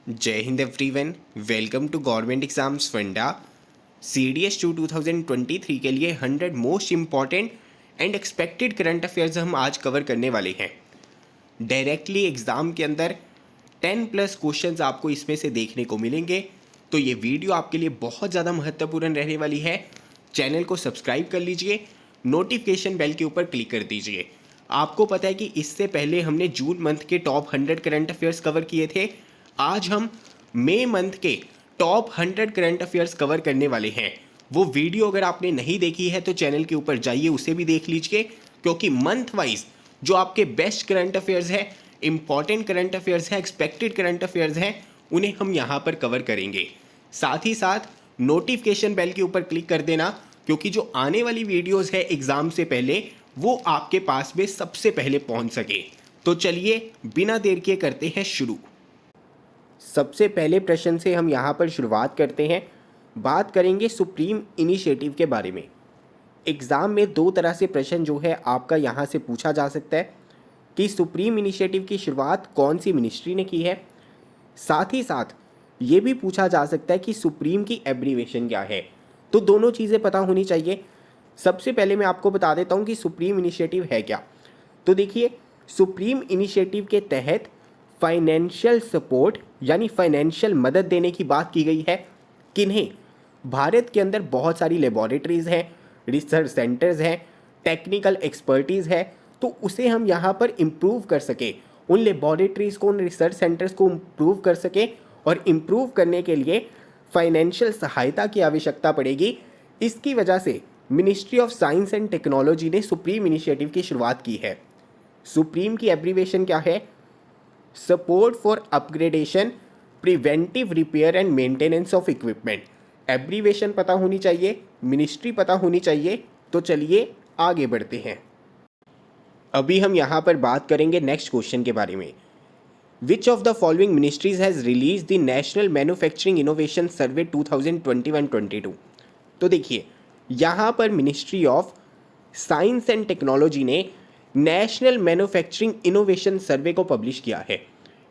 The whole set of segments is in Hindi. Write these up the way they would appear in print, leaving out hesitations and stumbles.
जय हिंद everyone. Welcome to government exams funda CDS 2 2023 के लिए 100 most important and expected current affairs हम आज कवर करने वाले हैं। डायरेक्टली एग्ज़ाम के अंदर 10 प्लस क्वेश्चंस आपको इसमें से देखने को मिलेंगे, तो ये वीडियो आपके लिए बहुत ज़्यादा महत्वपूर्ण रहने वाली है। चैनल को सब्सक्राइब कर लीजिए, नोटिफिकेशन बेल के ऊपर क्लिक कर दीजिए। आपको पता है कि इससे पहले हमने जून मंथ के टॉप 100 करंट अफेयर्स कवर किए थे। आज हम मई मंथ के टॉप 100 करंट अफेयर्स कवर करने वाले हैं। वो वीडियो अगर आपने नहीं देखी है तो चैनल के ऊपर जाइए, उसे भी देख लीजिए, क्योंकि मंथ वाइज जो आपके बेस्ट करंट अफेयर्स है, इंपॉर्टेंट करंट अफेयर्स है, एक्सपेक्टेड करंट अफेयर्स हैं, उन्हें हम यहाँ पर कवर करेंगे। साथ ही साथ नोटिफिकेशन बेल के ऊपर क्लिक कर देना, क्योंकि जो आने वाली वीडियोस है एग्ज़ाम से पहले वो आपके पास में सबसे पहले पहुँच सके। तो चलिए बिना देर किए करते हैं शुरू। सबसे पहले प्रश्न से हम यहाँ पर शुरुआत करते हैं। बात करेंगे सुप्रीम इनिशिएटिव के बारे में। एग्ज़ाम में दो तरह से प्रश्न जो है आपका यहाँ से पूछा जा सकता है कि सुप्रीम इनिशिएटिव की शुरुआत कौन सी मिनिस्ट्री ने की है। साथ ही साथ ये भी पूछा जा सकता है कि सुप्रीम की एब्रीवेशन क्या है। तो दोनों चीज़ें पता होनी चाहिए। सबसे पहले मैं आपको बता देता हूँ कि सुप्रीम इनिशिएटिव है क्या। तो देखिए, सुप्रीम इनिशिएटिव के तहत फाइनेंशियल सपोर्ट यानी फाइनेंशियल मदद देने की बात की गई है। किन्हें? भारत के अंदर बहुत सारी लेबॉरेटरीज़ हैं, रिसर्च सेंटर्स हैं, टेक्निकल एक्सपर्टीज़ है, तो उसे हम यहाँ पर इम्प्रूव कर सके, उन लेबॉरेटरीज़ को, उन रिसर्च सेंटर्स को इम्प्रूव कर सके, और इम्प्रूव करने के लिए फाइनेंशियल सहायता की आवश्यकता पड़ेगी। इसकी वजह से ministry of science and technology ने सुप्रीम इनिशिएटिव की शुरुआत की है। सुप्रीम की एब्रीवेशन क्या है? Support for upgradation, preventive repair and maintenance of equipment. Abbreviation पता होनी चाहिए, मिनिस्ट्री पता होनी चाहिए। तो चलिए आगे बढ़ते हैं। अभी हम यहाँ पर बात करेंगे नेक्स्ट क्वेश्चन के बारे में। Which of the following ministries has release the national manufacturing innovation survey 2021-22। तो देखिए, यहाँ पर ministry of science and technology ने नेशनल मैन्युफैक्चरिंग इनोवेशन सर्वे को पब्लिश किया है।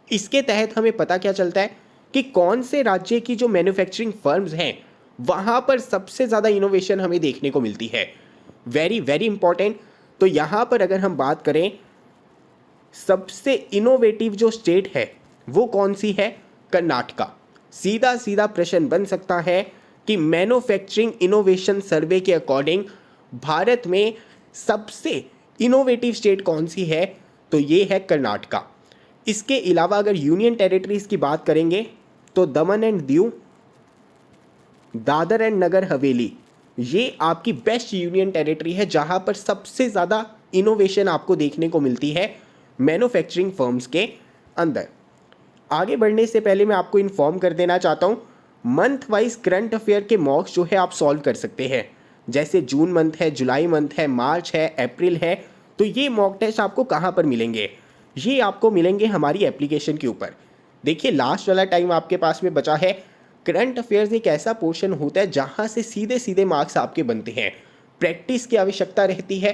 इसके तहत हमें पता क्या चलता है कि कौन से राज्य की जो मैन्युफैक्चरिंग फर्म्स हैं वहाँ पर सबसे ज़्यादा इनोवेशन हमें देखने को मिलती है। Very very important. तो यहाँ पर अगर हम बात करें, सबसे इनोवेटिव जो स्टेट है वो कौन सी है? कर्नाटका। सीधा सीधा प्रश्न बन सकता है कि मैन्युफैक्चरिंग इनोवेशन सर्वे के अकॉर्डिंग भारत में सबसे इनोवेटिव स्टेट कौन सी है? तो ये है कर्नाटका। इसके अलावा अगर यूनियन टेरिटरीज़ की बात करेंगे तो दमन एंड दीव, दादर एंड नगर हवेली, ये आपकी बेस्ट यूनियन टेरिटरी है जहां पर सबसे ज़्यादा इनोवेशन आपको देखने को मिलती है मैन्युफैक्चरिंग फर्म्स के अंदर। आगे बढ़ने से पहले मैं आपको इन्फॉर्म कर देना चाहता हूँ, मंथ वाइज करंट अफेयर के मॉक्स जो है आप सॉल्व कर सकते हैं। जैसे जून मंथ है, जुलाई मंथ है, मार्च है, अप्रैल है। तो ये मॉक टेस्ट आपको कहाँ पर मिलेंगे? ये आपको मिलेंगे हमारी एप्लीकेशन के ऊपर। देखिए, लास्ट वाला टाइम आपके पास में बचा है। करंट अफेयर्स एक ऐसा पोर्शन होता है जहाँ से सीधे सीधे मार्क्स आपके बनते हैं। प्रैक्टिस की आवश्यकता रहती है।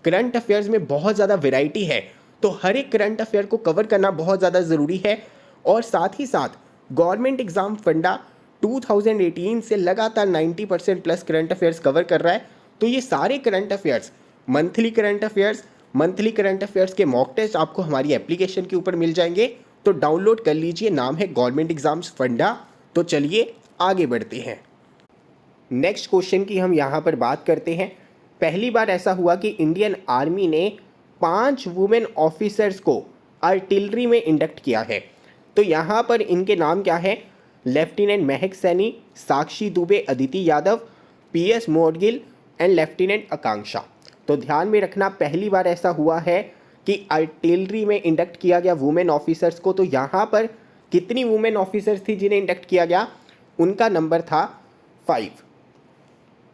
करंट अफेयर्स में बहुत ज़्यादा वेराइटी है, तो हर एक करंट अफेयर को कवर करना बहुत ज़्यादा ज़रूरी है। और साथ ही साथ गवर्नमेंट एग्ज़ाम फंडा 2018 से लगातार 90% प्लस करंट अफेयर्स कवर कर रहा है। तो ये सारे current affairs, monthly current affairs के मॉक टेस्ट आपको हमारी एप्लीकेशन के ऊपर मिल जाएंगे। तो डाउनलोड कर लीजिए, नाम है गवर्नमेंट एग्जाम्स फंडा। तो चलिए आगे बढ़ते हैं। नेक्स्ट क्वेश्चन की हम यहाँ पर बात करते हैं। पहली बार ऐसा हुआ कि इंडियन आर्मी ने 5 वुमेन ऑफिसर्स को आर्टिलरी में इंडक्ट किया है। तो यहाँ पर इनके नाम क्या है? Lieutenant Mahak Saini, Sakshi Dubey, Aditi Yadav, PS Modgil and lieutenant Akanksha. तो ध्यान में रखना, पहली बार ऐसा हुआ है कि आर्टिलरी में इंडक्ट किया गया वुमेन ऑफिसर्स को। तो यहाँ पर कितनी वुमेन ऑफिसर्स थी जिन्हें इंडक्ट किया गया? उनका नंबर था 5।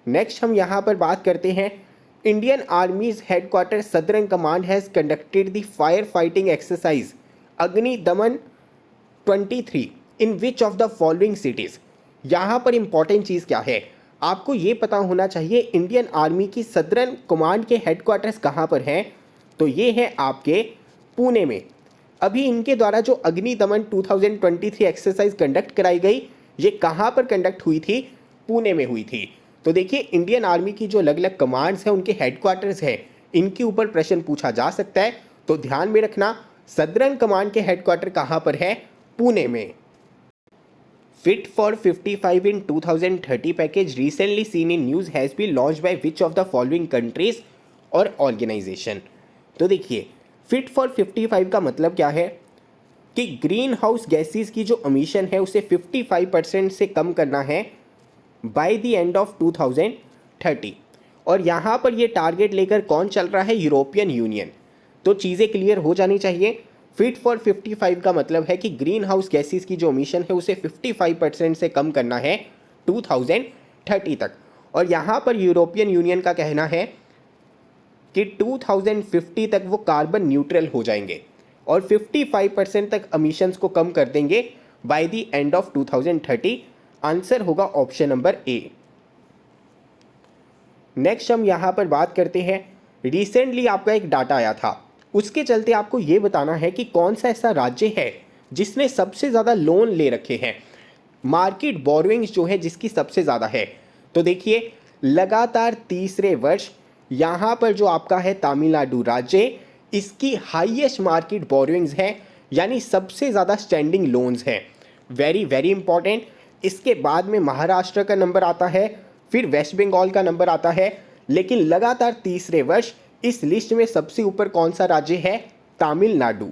नेक्स्ट हम यहाँ पर बात करते हैं, Indian armies headquarter southern command has conducted the fire fighting exercise Agni Daman 23 in which of the following cities. यहाँ पर इंपॉर्टेंट चीज़ क्या है? आपको ये पता होना चाहिए इंडियन आर्मी की सदर्न कमांड के हेडक्वार्टर्स कहाँ पर हैं। तो ये है आपके पुणे में। अभी इनके द्वारा जो अग्नि दमन 2023 एक्सरसाइज कंडक्ट कराई गई, ये कहाँ पर कंडक्ट हुई थी? पुणे में हुई थी। तो देखिए इंडियन आर्मी की जो अलग अलग कमांड्स हैं, उनके हेडक्वार्टर्स हैं, इनके ऊपर प्रश्न पूछा जा सकता है। तो ध्यान में रखना, सदर्न कमांड के हेडक्वार्टर कहाँ पर है? पुणे में। Fit for 55 in 2030 package recently seen in news has been launched by which of the following countries और ऑर्गेनाइजेशन? तो देखिए फिट फॉर 55 का मतलब क्या है कि ग्रीन हाउस गैसेस की जो एमिशन है उसे 55% से कम करना है बाय द एंड ऑफ 2030। और यहाँ पर ये टारगेट लेकर कौन चल रहा है? European union. तो चीज़ें क्लियर हो जानी चाहिए। फिट फॉर 55 का मतलब है कि ग्रीन हाउस गैसेस की जो एमिशन है उसे 55% से कम करना है 2030 तक। और यहाँ पर यूरोपियन यूनियन का कहना है कि 2050 तक वो कार्बन न्यूट्रल हो जाएंगे और 55% तक एमिशंस को कम कर देंगे by the end of 2030। Answer होगा ऑप्शन नंबर ए। नेक्स्ट हम यहाँ पर बात करते हैं, रिसेंटली आपका एक डाटा आया था, उसके चलते आपको ये बताना है कि कौन सा ऐसा राज्य है जिसने सबसे ज़्यादा लोन ले रखे हैं, मार्केट बोरोइंग्स जो है जिसकी सबसे ज़्यादा है। तो देखिए लगातार तीसरे वर्ष यहाँ पर जो आपका है तमिलनाडु राज्य, इसकी हाईएस्ट मार्केट बोरोइंग्स है, यानी सबसे ज़्यादा स्टैंडिंग लोन्स हैं। Very very important. इसके बाद में महाराष्ट्र का नंबर आता है, फिर वेस्ट बंगाल का नंबर आता है, लेकिन लगातार तीसरे वर्ष इस लिस्ट में सबसे ऊपर कौन सा राज्य है? तमिलनाडु।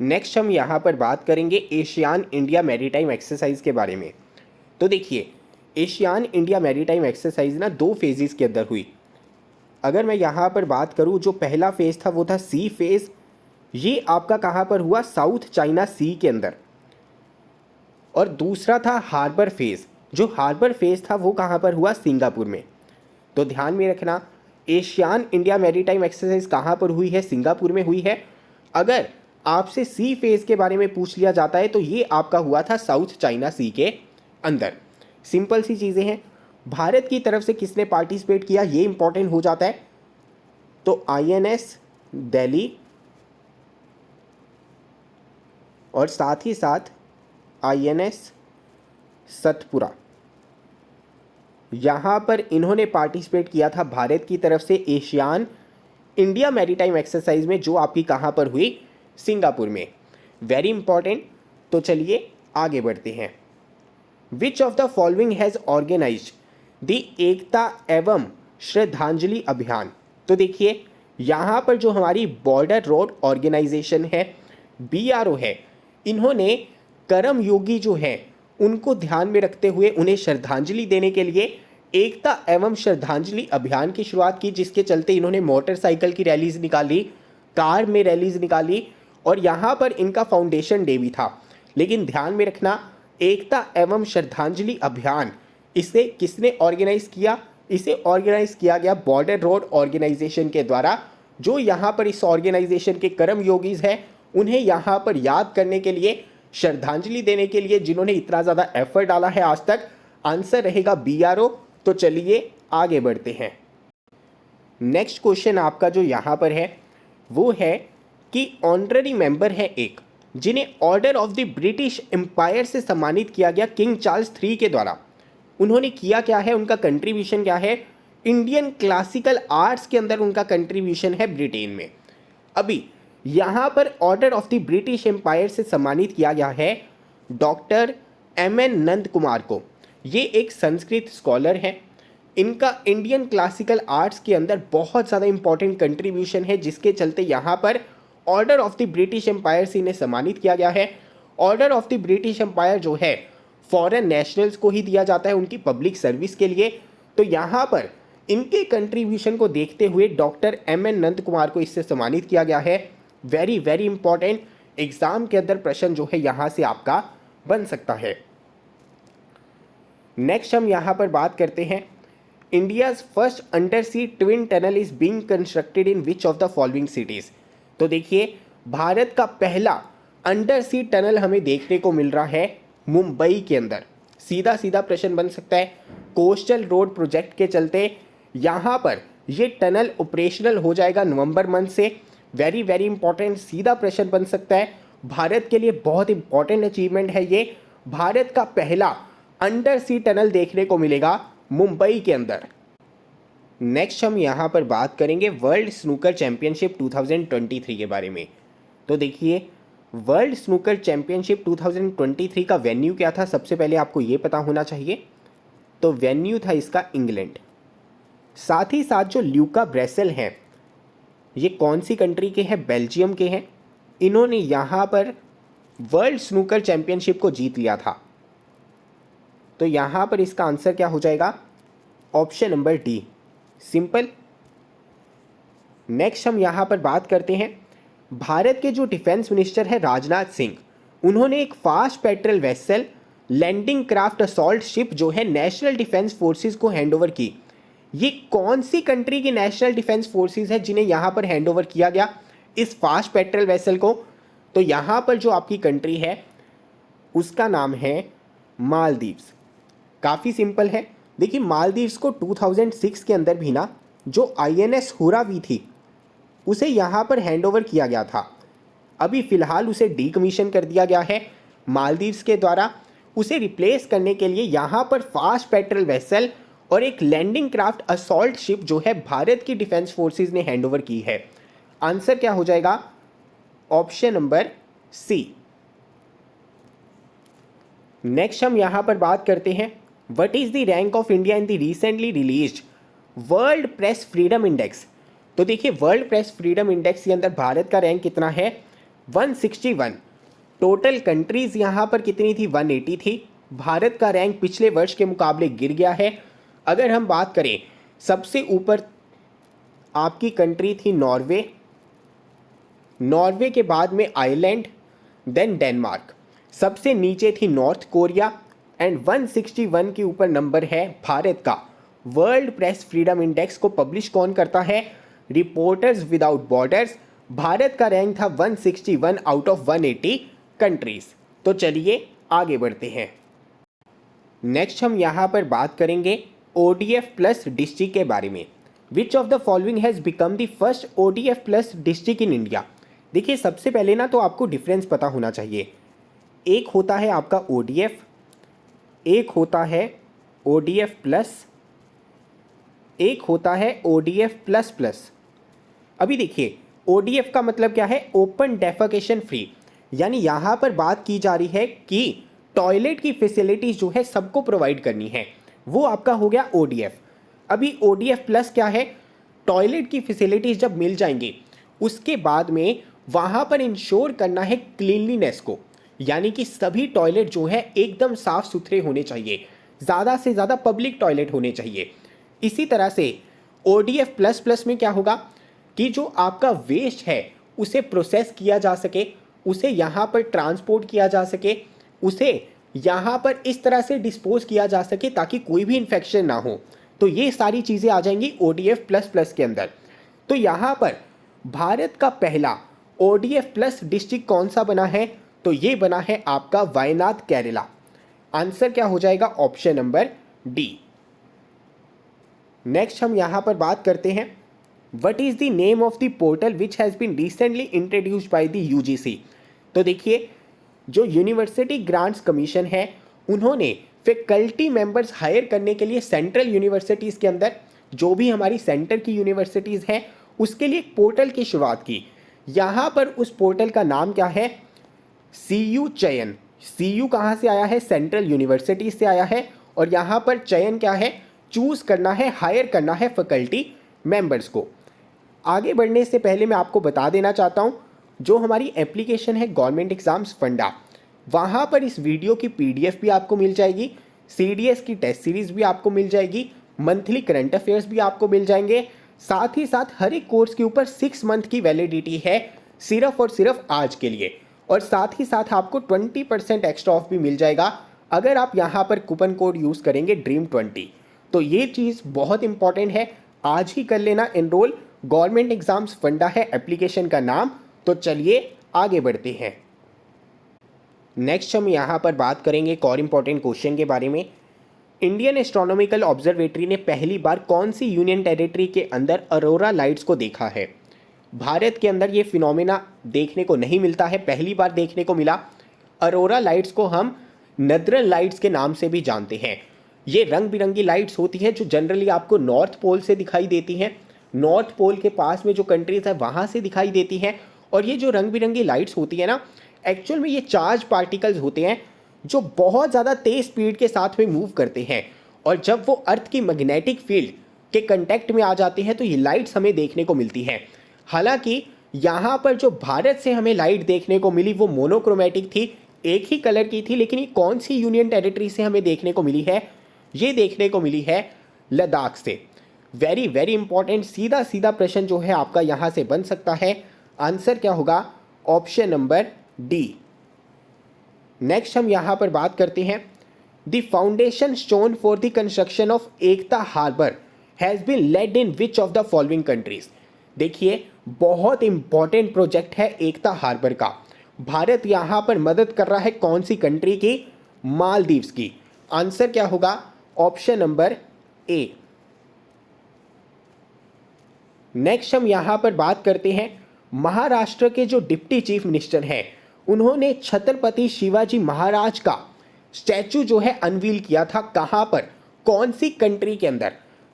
नेक्स्ट हम यहाँ पर बात करेंगे एशियान इंडिया मैरीटाइम एक्सरसाइज के बारे में। तो देखिए एशियान इंडिया मैरीटाइम एक्सरसाइज ना 2 फेजेस के अंदर हुई। अगर मैं यहाँ पर बात करूँ, जो पहला फेज़ था वो था सी फेज़, ये आपका कहाँ पर हुआ? साउथ चाइना सी के अंदर। और दूसरा था हार्बर फेज़, जो हार्बर फेज़ था वो कहाँ पर हुआ? सिंगापुर में। तो ध्यान में रखना, एशियान इंडिया मैरीटाइम एक्सरसाइज कहाँ पर हुई है? सिंगापुर में हुई है। अगर आपसे सी फेज़ के बारे में पूछ लिया जाता है तो ये आपका हुआ था साउथ चाइना सी के अंदर। सिंपल सी चीज़ें हैं। भारत की तरफ से किसने पार्टिसिपेट किया, ये इंपॉर्टेंट हो जाता है। तो INS दिल्ली और साथ ही साथ INS सतपुरा, यहाँ पर इन्होंने पार्टिसिपेट किया था भारत की तरफ से एशियान इंडिया मैरीटाइम एक्सरसाइज में, जो आपकी कहाँ पर हुई? सिंगापुर में। Very important. तो चलिए आगे बढ़ते हैं। Which of the following has organised the Ekta एवं श्रद्धांजलि अभियान? तो देखिए यहाँ पर जो हमारी बॉर्डर रोड ऑर्गेनाइजेशन है, BRO है, इन्होंने करम योगी जो है उनको ध्यान में रखते हुए उन्हें श्रद्धांजलि देने के लिए एकता एवं श्रद्धांजलि अभियान की शुरुआत की, जिसके चलते इन्होंने मोटरसाइकिल की रैलीज निकाली, कार में रैलीज निकाली और यहाँ पर इनका फाउंडेशन डे भी था। लेकिन ध्यान में रखना, एकता एवं श्रद्धांजलि अभियान इसे किसने ऑर्गेनाइज किया? इसे ऑर्गेनाइज किया गया बॉर्डर रोड ऑर्गेनाइजेशन के द्वारा। जो यहाँ पर इस ऑर्गेनाइजेशन के कर्म योगीज हैं, उन्हें यहाँ पर याद करने के लिए, श्रद्धांजलि देने के लिए, जिन्होंने इतना ज़्यादा एफर्ट डाला है आज तक। आंसर रहेगा BRO। तो चलिए आगे बढ़ते हैं। नेक्स्ट क्वेश्चन आपका जो यहाँ पर है वो है कि ऑनररी मेंबर है एक, जिन्हें order of the British Empire से सम्मानित किया गया किंग चार्ल्स III के द्वारा। उन्होंने किया क्या है? उनका कंट्रीब्यूशन क्या है? इंडियन क्लासिकल आर्ट्स के अंदर उनका कंट्रीब्यूशन है ब्रिटेन में। अभी यहाँ पर order of the British Empire से सम्मानित किया गया है डॉक्टर MN नंद कुमार को। ये एक संस्कृत स्कॉलर हैं। इनका इंडियन क्लासिकल आर्ट्स के अंदर बहुत ज़्यादा इंपॉर्टेंट कंट्रीब्यूशन है, जिसके चलते यहाँ पर order of the British Empire से इन्हें सम्मानित किया गया है। Order of the British Empire जो है फॉरेन नेशनल्स को ही दिया जाता है उनकी पब्लिक सर्विस के लिए। तो यहाँ पर इनके कंट्रीब्यूशन को देखते हुए डॉक्टर MN नंद कुमार को इससे सम्मानित किया गया है। वेरी वेरी इंपॉर्टेंट, एग्जाम के अंदर प्रश्न जो है यहाँ से आपका बन सकता है। नेक्स्ट हम यहाँ पर बात करते हैं, India's first under sea twin tunnel is being constructed in which of the following cities? तो देखिए भारत का पहला अंडर सी टनल हमें देखने को मिल रहा है मुंबई के अंदर। सीधा सीधा प्रश्न बन सकता है, कोस्टल रोड प्रोजेक्ट के चलते यहाँ पर ये टनल ऑपरेशनल हो जाएगा नवंबर मंथ से। वेरी वेरी इंपॉर्टेंट सीधा प्रश्न बन सकता है, भारत के लिए बहुत इंपॉर्टेंट अचीवमेंट है ये। भारत का पहला अंडर सी टनल देखने को मिलेगा मुंबई के अंदर। नेक्स्ट हम यहाँ पर बात करेंगे वर्ल्ड स्नूकर चैंपियनशिप 2023 के बारे में। तो देखिए, वर्ल्ड स्नूकर चैंपियनशिप 2023 का वेन्यू क्या था, सबसे पहले आपको ये पता होना चाहिए। तो वेन्यू था इसका इंग्लैंड। साथ ही साथ जो ल्यूका ब्रेसेल हैं, ये कौन सी कंट्री के हैं, बेल्जियम के हैं। इन्होंने यहाँ पर वर्ल्ड स्नूकर चैंपियनशिप को जीत लिया था। तो यहाँ पर इसका आंसर क्या हो जाएगा, option number D, simple. Next हम यहाँ पर बात करते हैं, भारत के जो डिफेंस मिनिस्टर है राजनाथ सिंह, उन्होंने एक fast patrol vessel landing craft assault ship जो है नेशनल डिफेंस फोर्सेस को हैंडओवर की। ये कौन सी कंट्री की नेशनल डिफेंस फोर्सेस है जिन्हें यहाँ पर हैंडओवर किया गया इस फास्ट पेट्रोल वेसल को? तो यहाँ पर जो आपकी कंट्री है उसका नाम है मालदीव्स। काफ़ी सिंपल है। देखिए, मालदीव्स को 2006 के अंदर भी ना जो INS हुरावी थी उसे यहाँ पर हैंडओवर किया गया था। अभी फ़िलहाल उसे डीकमीशन कर दिया गया है मालदीव्स के द्वारा। उसे रिप्लेस करने के लिए यहाँ पर फास्ट पेट्रोल वेसल और एक लैंडिंग क्राफ्ट असॉल्ट शिप जो है भारत की डिफेंस फोर्सेस ने हैंडओवर की है। आंसर क्या हो जाएगा, ऑप्शन नंबर सी। नेक्स्ट हम यहाँ पर बात करते हैं, what is the rank of India in the recently released world press freedom index. तो देखिए, वर्ल्ड प्रेस फ्रीडम इंडेक्स के अंदर भारत का रैंक कितना है, 161। टोटल कंट्रीज़ यहाँ पर कितनी थी, 180 थी। भारत का रैंक पिछले वर्ष के मुकाबले गिर गया है। अगर हम बात करें, सबसे ऊपर आपकी कंट्री थी नॉर्वे, नॉर्वे के बाद में आयरलैंड, देन डेनमार्क, सबसे नीचे थी नॉर्थ कोरिया एंड 161 के ऊपर नंबर है भारत का। वर्ल्ड प्रेस फ्रीडम इंडेक्स को पब्लिश कौन करता है, रिपोर्टर्स विदाउट बॉर्डर्स। भारत का रैंक था 161 आउट ऑफ 180 कंट्रीज। तो चलिए आगे बढ़ते हैं। नेक्स्ट हम यहाँ पर बात करेंगे ODF प्लस डिस्ट्रिक्ट के बारे में। Which of the following has become the first ODF plus district in India. देखिए, सबसे पहले ना तो आपको डिफरेंस पता होना चाहिए। एक होता है आपका ODF, एक होता है ODF प्लस, एक होता है ODF प्लस प्लस। अभी देखिए, ODF का मतलब क्या है, ओपन डेफेकेशन फ्री, यानी यहाँ पर बात की जा रही है कि टॉयलेट की फैसिलिटीज़ जो है सबको प्रोवाइड करनी है, वो आपका हो गया ODF। अभी ODF प्लस क्या है, टॉयलेट की फैसिलिटीज़ जब मिल जाएंगी उसके बाद में वहाँ पर इंश्योर करना है क्लीनलीनेस को, यानी कि सभी टॉयलेट जो है एकदम साफ़ सुथरे होने चाहिए, ज़्यादा से ज़्यादा पब्लिक टॉयलेट होने चाहिए। इसी तरह से ODF प्लस प्लस में क्या होगा कि जो आपका वेस्ट है उसे प्रोसेस किया जा सके, उसे यहाँ पर ट्रांसपोर्ट किया जा सके, उसे यहाँ पर इस तरह से डिस्पोज किया जा सके ताकि कोई भी इन्फेक्शन ना हो। तो ये सारी चीज़ें आ जाएंगी ODF प्लस प्लस के अंदर। तो यहाँ पर भारत का पहला ODF प्लस डिस्ट्रिक्ट कौन सा बना है, तो ये बना है आपका वायनाड केरला। आंसर क्या हो जाएगा, ऑप्शन नंबर डी। नेक्स्ट हम यहाँ पर बात करते हैं, what is the name of the portal which has been recently introduced by the UGC। तो देखिए, जो यूनिवर्सिटी ग्रांट्स कमीशन है उन्होंने फैकल्टी मेंबर्स हायर करने के लिए सेंट्रल यूनिवर्सिटीज़ के अंदर जो भी हमारी सेंटर की यूनिवर्सिटीज़ हैं उसके लिए एक पोर्टल की शुरुआत की। यहाँ पर उस पोर्टल का नाम क्या है, CU चयन। CU कहाँ से आया है, सेंट्रल यूनिवर्सिटी से आया है। और यहाँ पर चयन क्या है, चूज़ करना है, हायर करना है फैकल्टी मेंबर्स को। आगे बढ़ने से पहले मैं आपको बता देना चाहता हूँ, जो हमारी एप्लीकेशन है गवर्नमेंट एग्ज़ाम्स फंडा, वहाँ पर इस वीडियो की PDF भी आपको मिल जाएगी, CDS की टेस्ट सीरीज़ भी आपको मिल जाएगी, मंथली करंट अफेयर्स भी आपको मिल जाएंगे। साथ ही साथ हर एक कोर्स के ऊपर 6 मंथ की वैलिडिटी है सिर्फ और सिर्फ आज के लिए। और साथ ही साथ आपको 20% एक्स्ट्रा ऑफ भी मिल जाएगा अगर आप यहाँ पर कूपन कोड यूज़ करेंगे DREAM20। तो ये चीज़ बहुत इंपॉर्टेंट है, आज ही कर लेना एनरोल। गवर्नमेंट एग्ज़ाम्स फंडा है एप्लीकेशन का नाम। तो चलिए आगे बढ़ते हैं। नेक्स्ट हम यहाँ पर बात करेंगे एक और इम्पॉर्टेंट क्वेश्चन के बारे में। इंडियन एस्ट्रोनॉमिकल ऑब्जर्वेटरी ने पहली बार कौन सी यूनियन टेरिटरी के अंदर अरोरा लाइट्स को देखा है। भारत के अंदर ये फिनोमेना देखने को नहीं मिलता है, पहली बार देखने को मिला। अरोरा लाइट्स को हम नदरन लाइट्स के नाम से भी जानते हैं। ये रंग बिरंगी लाइट्स होती हैं जो जनरली आपको नॉर्थ पोल से दिखाई देती हैं, नॉर्थ पोल के पास में जो कंट्रीज है वहाँ से दिखाई देती हैं। और ये जो रंग बिरंगी लाइट्स होती है ना, एक्चुअल में ये चार्ज पार्टिकल्स होते हैं जो बहुत ज़्यादा तेज स्पीड के साथ में मूव करते हैं, और जब वो अर्थ की मैग्नेटिक फील्ड के कंटेक्ट में आ जाते हैं तो ये लाइट्स हमें देखने को मिलती हैं। हालांकि यहाँ पर जो भारत से हमें लाइट देखने को मिली वो मोनोक्रोमेटिक थी, एक ही कलर की थी, लेकिन ये कौन सी यूनियन टेरिटरी से हमें देखने को मिली है? ये देखने को मिली है लद्दाख से। वेरी वेरी इंपॉर्टेंट, सीधा सीधा प्रश्न जो है आपका यहाँ से बन सकता है। आंसर क्या होगा? Option number D. नेक्स्ट हम यहाँ पर बात करते हैं, the foundation stone for the construction of Ekta harbour has been laid in which of the following countries. देखिए, बहुत इंपॉर्टेंट प्रोजेक्ट है एकता हार्बर का। भारत यहाँ पर मदद कर रहा है कौन सी कंट्री की? मालदीव्स की। आंसर क्या होगा? ऑप्शन नंबर ए। नेक्स्ट हम यहाँ पर बात करते हैं, महाराष्ट्र के जो डिप्टी चीफ मिनिस्टर हैं उन्होंने छत्रपति शिवाजी महाराज का स्टैचू जो है अनवील किया था। कहाँ पर? कौन सी कंट्री के अंदर?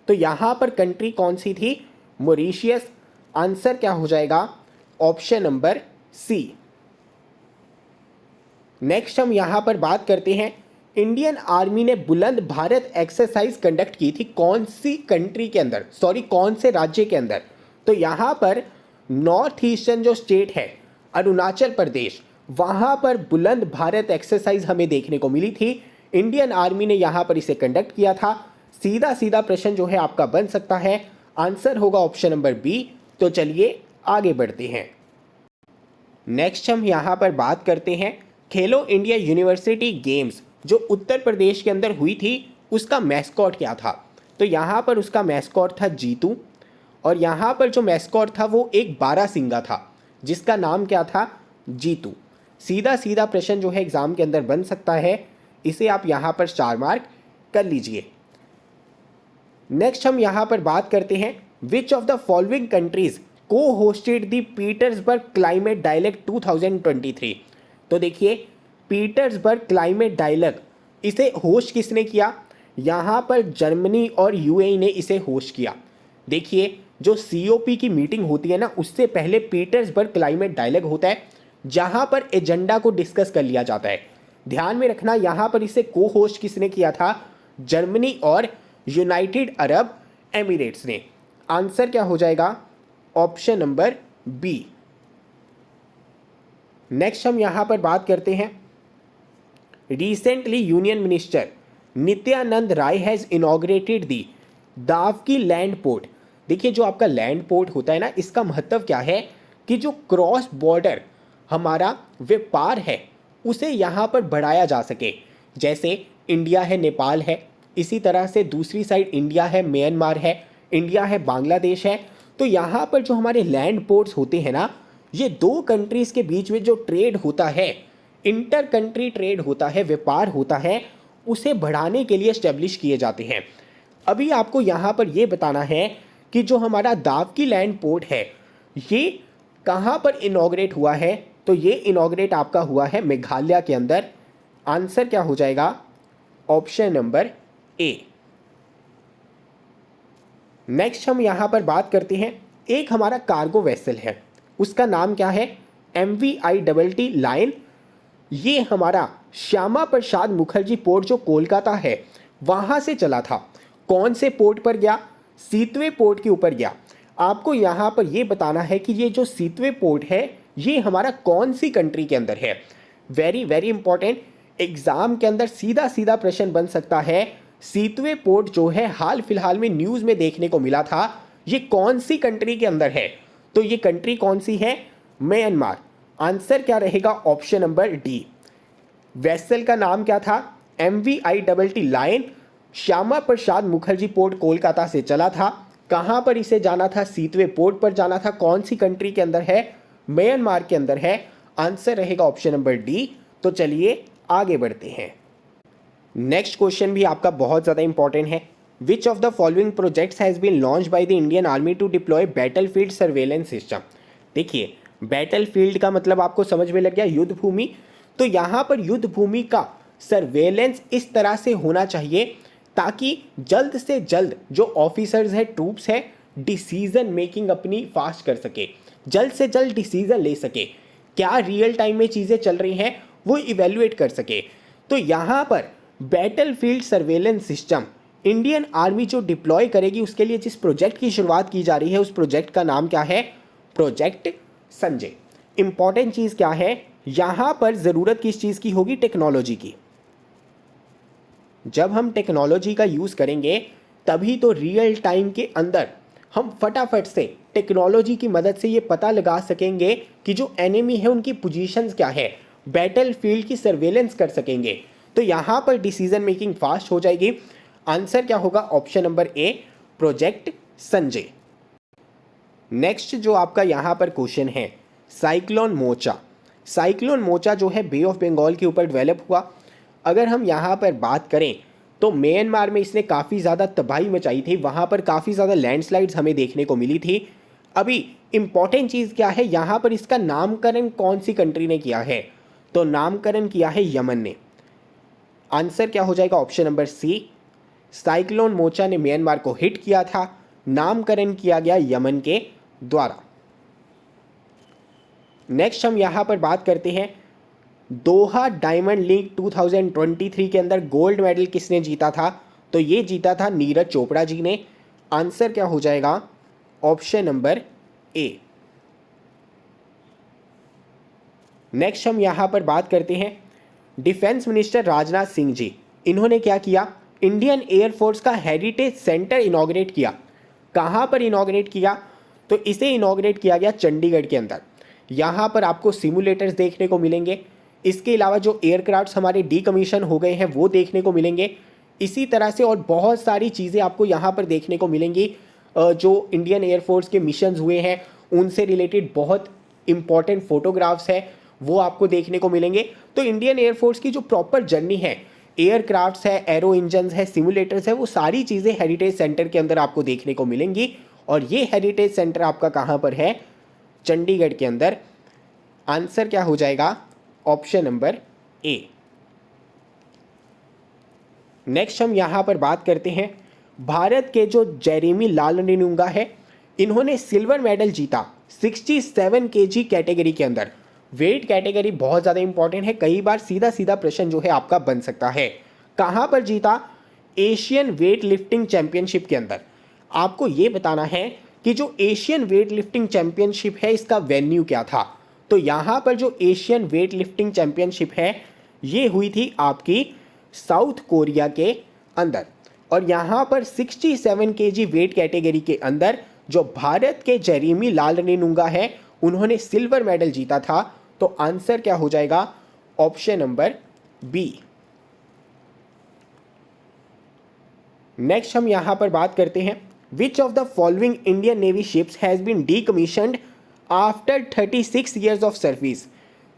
तो यहाँ पर कंट्री कौन सी थी? मॉरिशियस। आंसर क्या हो जाएगा? ऑप्शन नंबर सी। नेक्स्ट हम यहाँ पर बात करते हैं, इंडियन आर्मी ने बुलंद भारत एक्सरसाइज कंडक्ट की थी कौन सी कंट्री के अंदर, सॉरी कौन से राज्य के अंदर? तो यहाँ पर नॉर्थ ईस्टर्न जो स्टेट है अरुणाचल प्रदेश, वहाँ पर बुलंद भारत एक्सरसाइज हमें देखने को मिली थी। इंडियन आर्मी ने यहाँ पर इसे कंडक्ट किया था। सीधा सीधा प्रश्न जो है आपका बन सकता है, आंसर होगा ऑप्शन नंबर बी। तो चलिए आगे बढ़ते हैं। नेक्स्ट हम यहाँ पर बात करते हैं, खेलो इंडिया यूनिवर्सिटी गेम्स जो उत्तर प्रदेश के अंदर हुई थी उसका मैस्कॉट क्या था? तो यहाँ पर उसका मैस्कॉट था जीतू, और यहाँ पर जो मैस्कॉट था वो एक बारहसिंगा था जिसका नाम क्या था? जीतू। सीधा सीधा प्रश्न जो है एग्जाम के अंदर बन सकता है, इसे आप यहाँ पर 4 मार्क कर लीजिए। नेक्स्ट हम यहाँ पर बात करते हैं, which of the following countries को hosted the Petersberg climate dialogue 2023। तो देखिए, पीटर्सबर्ग क्लाइमेट डायलॉग इसे होस्ट किसने किया? यहाँ पर जर्मनी और यूएई ने इसे होस्ट किया। देखिए, जो सीओपी की मीटिंग होती है ना, उससे पहले पीटर्सबर्ग क्लाइमेट डायलॉग होता है जहाँ पर एजेंडा को डिस्कस कर लिया जाता है। ध्यान में रखना, यहाँ पर इसे को होस्ट किसने किया था? जर्मनी और यूनाइटेड अरब एमिरेट्स ने। आंसर क्या हो जाएगा? Option number B. नेक्स्ट हम यहाँ पर बात करते हैं, recently union minister Nityanand Rai has inaugurated the Dawki land port. देखिए, जो आपका लैंड पोर्ट होता है ना, इसका महत्व क्या है कि जो क्रॉस बॉर्डर हमारा व्यापार है उसे यहाँ पर बढ़ाया जा सके। जैसे इंडिया है, नेपाल है, इसी तरह से दूसरी साइड इंडिया है, म्यांमार है, इंडिया है, बांग्लादेश है। तो यहाँ पर जो हमारे लैंड पोर्ट्स होते हैं ना, ये 2 कंट्रीज़ के बीच में जो ट्रेड होता है, इंटर कंट्री ट्रेड होता है, व्यापार होता है, उसे बढ़ाने के लिए एस्टेब्लिश किए जाते हैं। अभी आपको यहाँ पर ये बताना है कि जो हमारा दावकी लैंड पोर्ट है ये कहाँ पर इनॉग्रेट हुआ है? तो ये इनॉग्रेट आपका हुआ है मेघालय के अंदर। आंसर क्या हो जाएगा? ऑप्शन नंबर ए। नेक्स्ट हम यहाँ पर बात करते हैं, एक हमारा कार्गो वेसल है, उसका नाम क्या है? MVITT line. ये हमारा श्यामा प्रसाद मुखर्जी पोर्ट जो कोलकाता है वहाँ से चला था। कौन से पोर्ट पर गया? सीतवे पोर्ट के ऊपर गया। आपको यहाँ पर ये बताना है कि ये जो सीतवे पोर्ट है ये हमारा कौन सी कंट्री के अंदर है। वेरी वेरी इंपॉर्टेंट, एग्जाम के अंदर सीधा सीधा प्रश्न बन सकता है। सीतवे पोर्ट जो है हाल फिलहाल में न्यूज़ में देखने को मिला था, ये कौन सी कंट्री के अंदर है? तो ये कंट्री कौन सी है? म्यांमार। आंसर क्या रहेगा? Option number D. वेसल का नाम क्या था? MVITT line. Shyama Prasad Mukherjee port Kolkata से चला था। कहाँ पर इसे जाना था? सीतवे पोर्ट पर जाना था। कौन सी कंट्री के अंदर है? म्यांमार के अंदर है। आंसर रहेगा ऑप्शन नंबर डी। तो चलिए आगे बढ़ते हैं। नेक्स्ट क्वेश्चन भी आपका बहुत ज़्यादा इंपॉर्टेंट है। Which of the following projects has been launched by the Indian Army to deploy battlefield surveillance system. देखिए बैटलफील्ड का मतलब आपको समझ में लग गया, युद्ध भूमि। तो यहाँ पर युद्ध भूमि का सर्वेलेंस इस तरह से होना चाहिए ताकि जल्द से जल्द जो ऑफिसर्स है, ट्रूप्स है, डिसीजन मेकिंग अपनी फास्ट कर सके, जल्द से जल्द डिसीजन ले सके, क्या रियल टाइम में चीज़ें चल रही हैं वो इवेल्युएट कर सके। तो यहाँ पर battlefield surveillance system Indian army जो डिप्लॉय करेगी उसके लिए जिस प्रोजेक्ट की शुरुआत की जा रही है उस प्रोजेक्ट का नाम क्या है? प्रोजेक्ट संजय। इंपॉर्टेंट चीज़ क्या है यहाँ पर? ज़रूरत किस चीज़ की होगी? टेक्नोलॉजी की। जब हम टेक्नोलॉजी का यूज़ करेंगे तभी तो रियल टाइम के अंदर हम फटाफट से टेक्नोलॉजी की मदद से ये पता लगा सकेंगे कि जो एनिमी है उनकी पोजीशंस क्या है, बैटलफील्ड की सर्वेलेंस कर सकेंगे। तो यहाँ पर डिसीजन मेकिंग फास्ट हो जाएगी। आंसर क्या होगा? ऑप्शन नंबर ए, प्रोजेक्ट संजय। नेक्स्ट जो आपका यहाँ पर क्वेश्चन है, साइक्लोन मोर्चा। साइक्लोन मोर्चा जो है बे ऑफ बंगाल के ऊपर डेवलप हुआ। अगर हम यहाँ पर बात करें तो म्यांमार में इसने काफ़ी ज़्यादा तबाही मचाई थी, वहाँ पर काफ़ी ज़्यादा लैंडस्लाइड्स हमें देखने को मिली थी। अभी इम्पॉर्टेंट चीज़ क्या है यहाँ पर, इसका नामकरण कौन सी कंट्री ने किया है? तो नामकरण किया है यमन ने। आंसर क्या हो जाएगा? ऑप्शन नंबर सी, साइक्लोन मोर्चा ने म्यांमार को हिट किया था, नामकरण किया गया यमन के द्वारा। नेक्स्ट हम यहाँ पर बात करते हैं दोहा डायमंड लीग 2023 के अंदर गोल्ड मेडल किसने जीता था? तो ये जीता था नीरज चोपड़ा जी ने। आंसर क्या हो जाएगा? ऑप्शन नंबर ए। नेक्स्ट हम यहाँ पर बात करते हैं डिफेंस मिनिस्टर राजनाथ सिंह जी। इन्होंने क्या किया? इंडियन एयरफोर्स का हेरिटेज सेंटर इनॉग्रेट किया। कहाँ पर इनॉग्रेट किया? तो इसे इनॉग्रेट किया गया चंडीगढ़ के अंदर। यहाँ पर आपको सिमुलेटर्स देखने को मिलेंगे, इसके अलावा जो एयरक्राफ्ट्स हमारे डीकमीशन हो गए हैं वो देखने को मिलेंगे। इसी तरह से और बहुत सारी चीज़ें आपको यहाँ पर देखने को मिलेंगी। जो इंडियन एयरफोर्स के मिशंस हुए हैं उनसे रिलेटेड बहुत इंपॉर्टेंट फोटोग्राफ्स हैं वो आपको देखने को मिलेंगे। तो इंडियन एयरफोर्स की जो प्रॉपर जर्नी है, एयरक्राफ्ट्स है, एरो इंजन्स है, सिमुलेटर्स है, वो सारी चीज़ें हेरिटेज सेंटर के अंदर आपको देखने को मिलेंगी। और ये हेरिटेज सेंटर आपका कहाँ पर है? चंडीगढ़ के अंदर। आंसर क्या हो जाएगा? ऑप्शन नंबर ए। नेक्स्ट हम यहां पर बात करते हैं भारत के जो जेरेमी लालनुंगा है, इन्होंने सिल्वर मेडल जीता 67 केजी कैटेगरी के अंदर। वेट कैटेगरी बहुत ज़्यादा इंपॉर्टेंट है, कई बार सीधा सीधा प्रश्न जो है आपका बन सकता है। कहां पर जीता? एशियन वेट लिफ्टिंग चैंपियनशिप के अंदर। आपको ये बताना है कि जो एशियन वेट लिफ्टिंग चैंपियनशिप है इसका वेन्यू क्या था। तो यहाँ पर जो एशियन वेट लिफ्टिंग चैंपियनशिप है ये हुई थी आपकी साउथ कोरिया के अंदर। और यहाँ पर 67 केजी वेट कैटेगरी के अंदर जो भारत के जेरेमी लालनुंगा है उन्होंने सिल्वर मेडल जीता था। तो आंसर क्या हो जाएगा? Option number B. नेक्स्ट हम यहाँ पर बात करते हैं which of the following Indian navy ships has been decommissioned after 36 years of service,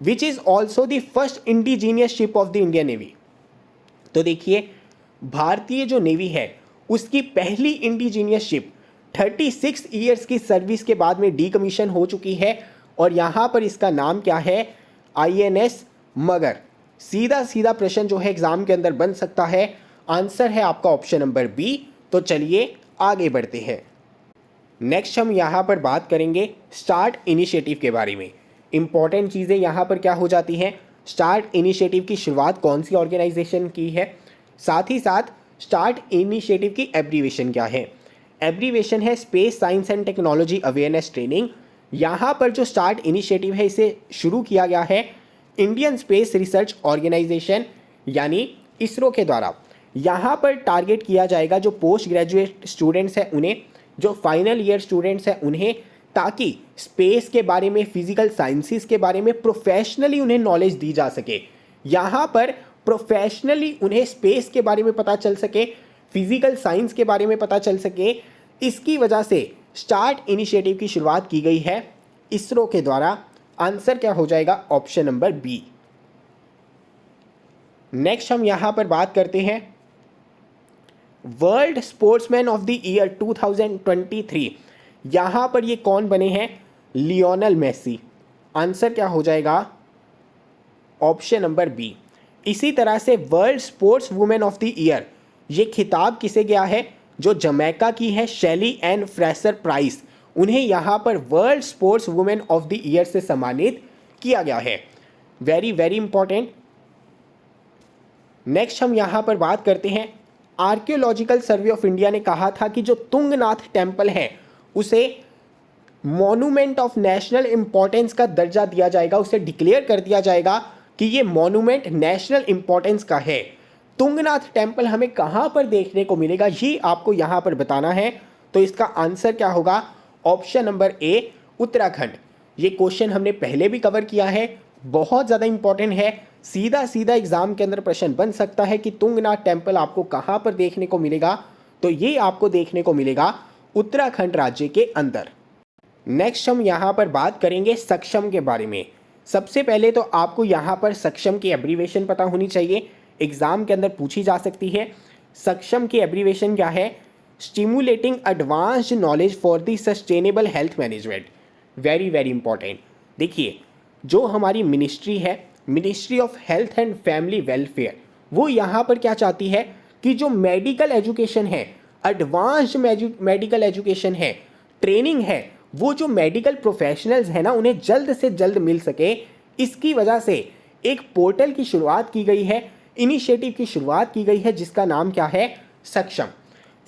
which is also the first indigenous ship of the Indian Navy। तो देखिए भारतीय जो नेवी है उसकी पहली इंडिजीनियस शिप 36 ईयर्स की सर्विस के बाद में डीकमीशन हो चुकी है और यहाँ पर इसका नाम क्या है? INS मगर। सीधा सीधा प्रश्न जो है एग्जाम के अंदर बन सकता है। आंसर है आपका ऑप्शन नंबर बी। तो चलिए आगे बढ़ते हैं। नेक्स्ट हम यहाँ पर बात करेंगे स्टार्ट इनिशिएटिव के बारे में। इंपॉर्टेंट चीज़ें यहाँ पर क्या हो जाती हैं? स्टार्ट इनिशिएटिव की शुरुआत कौन सी ऑर्गेनाइजेशन की है, साथ ही साथ स्टार्ट इनिशिएटिव की एब्रीवेशन क्या है? एब्रीवेशन है space science and technology awareness training. यहाँ पर जो स्टार्ट इनिशिएटिव है इसे शुरू किया गया है इंडियन स्पेस रिसर्च ऑर्गेनाइजेशन यानी इसरो के द्वारा। यहाँ पर टारगेट किया जाएगा जो पोस्ट ग्रेजुएट स्टूडेंट्स हैं उन्हें, जो फाइनल ईयर स्टूडेंट्स हैं उन्हें, ताकि स्पेस के बारे में, फिजिकल साइंसेस के बारे में प्रोफेशनली उन्हें नॉलेज दी जा सके। यहाँ पर प्रोफेशनली उन्हें स्पेस के बारे में पता चल सके, फिजिकल साइंस के बारे में पता चल सके। इसकी वजह से स्टार्ट इनिशिएटिव की शुरुआत की गई है इसरो के द्वारा। आंसर क्या हो जाएगा? Option number B. नेक्स्ट हम यहाँ पर बात करते हैं world sportsman of the year 2023। यहाँ पर ये कौन बने हैं? Lionel Messi. आंसर क्या हो जाएगा? Option number B. इसी तरह से world sports women of the year, ये खिताब किसे गया है? जो जमैका की है शेली एन फ्रेसर प्राइस, उन्हें यहाँ पर world sports women of the year से सम्मानित किया गया है। Very very important. नेक्स्ट हम यहाँ पर बात करते हैं, आर्कियोलॉजिकल सर्वे ऑफ इंडिया ने कहा था कि जो तुंगनाथ टेम्पल है उसे मॉन्यूमेंट ऑफ नेशनल इंपॉर्टेंस का दर्जा दिया जाएगा, उसे डिक्लेयर कर दिया जाएगा कि ये मॉन्यूमेंट नेशनल इंपॉर्टेंस का है। तुंगनाथ टेम्पल हमें कहाँ पर देखने को मिलेगा, ये आपको यहाँ पर बताना है। तो इसका आंसर क्या होगा? ऑप्शन नंबर ए, उत्तराखंड। ये क्वेश्चन हमने पहले भी कवर किया है, बहुत ज़्यादा इंपॉर्टेंट है। सीधा सीधा एग्जाम के अंदर प्रश्न बन सकता है कि तुंगनाथ टेम्पल आपको कहाँ पर देखने को मिलेगा, तो ये आपको देखने को मिलेगा उत्तराखंड राज्य के अंदर। नेक्स्ट हम यहाँ पर बात करेंगे सक्षम के बारे में। सबसे पहले तो आपको यहाँ पर सक्षम की एब्रीवेशन पता होनी चाहिए, एग्जाम के अंदर पूछी जा सकती है। सक्षम की एब्रीवेशन क्या है? Stimulating advanced knowledge for the sustainable health management. Very very important. देखिए, जो हमारी मिनिस्ट्री है, ministry of health and family welfare, वो यहाँ पर क्या चाहती है कि जो मेडिकल एजुकेशन है, एडवांस्ड मेडिकल एजुकेशन है, ट्रेनिंग है, वो जो मेडिकल प्रोफेशनल्स हैं ना, उन्हें जल्द से जल्द मिल सके। इसकी वजह से एक पोर्टल की शुरुआत की गई है, इनिशिएटिव की शुरुआत की गई है, जिसका नाम क्या है? सक्षम।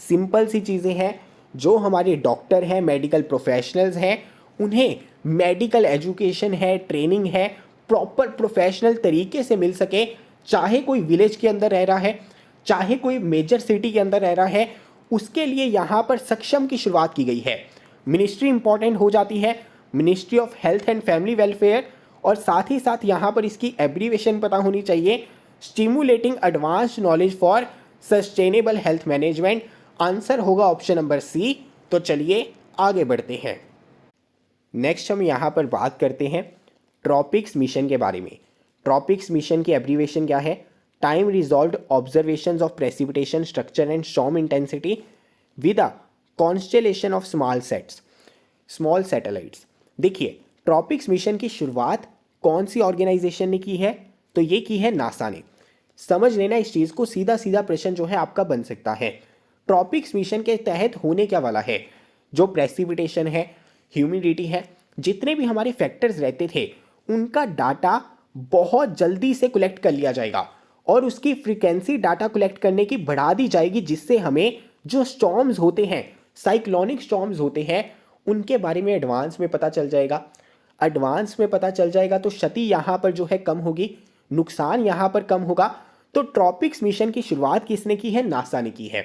सिंपल सी चीज़ें हैं, जो हमारे डॉक्टर हैं, मेडिकल प्रोफेशनल्स हैं, उन्हें मेडिकल एजुकेशन है, ट्रेनिंग है, प्रॉपर प्रोफेशनल तरीके से मिल सके। चाहे कोई विलेज के अंदर रह रहा है, चाहे कोई मेजर सिटी के अंदर रह रहा है, उसके लिए यहाँ पर सक्षम की शुरुआत की गई है। मिनिस्ट्री इंपॉर्टेंट हो जाती है, ministry of health and family welfare, और साथ ही साथ यहाँ पर इसकी एब्रीवेशन पता होनी चाहिए, stimulating advanced knowledge for sustainable health management. Answer होगा ऑप्शन नंबर सी। तो चलिए आगे बढ़ते हैं। नेक्स्ट हम यहाँ पर बात करते हैं ट्रॉपिक्स मिशन के बारे में। ट्रॉपिक्स मिशन की एब्रीवेशन क्या है? Time resolved observations of precipitation structure and storm intensity with a constellation of small satellites. देखिए, ट्रॉपिक्स मिशन की शुरुआत कौन सी ऑर्गेनाइजेशन ने की है? तो ये की है नासा ने। समझ लेना इस चीज़ को, सीधा सीधा प्रश्न जो है आपका बन सकता है। ट्रॉपिक्स मिशन के तहत होने क्या वाला है? जो प्रेसिपिटेशन है, ह्यूमिडिटी है, जितने भी हमारे फैक्टर्स रहते थे, उनका डाटा बहुत जल्दी से कलेक्ट कर लिया जाएगा और उसकी फ्रीक्वेंसी डाटा कलेक्ट करने की बढ़ा दी जाएगी, जिससे हमें जो स्टॉर्म्स होते हैं, साइक्लोनिक स्टॉर्म्स होते हैं, उनके बारे में एडवांस में पता चल जाएगा। एडवांस में पता चल जाएगा तो क्षति यहाँ पर जो है कम होगी, नुकसान यहाँ पर कम होगा। तो ट्रॉपिक्स मिशन की शुरुआत किसने की है? नासा ने की है।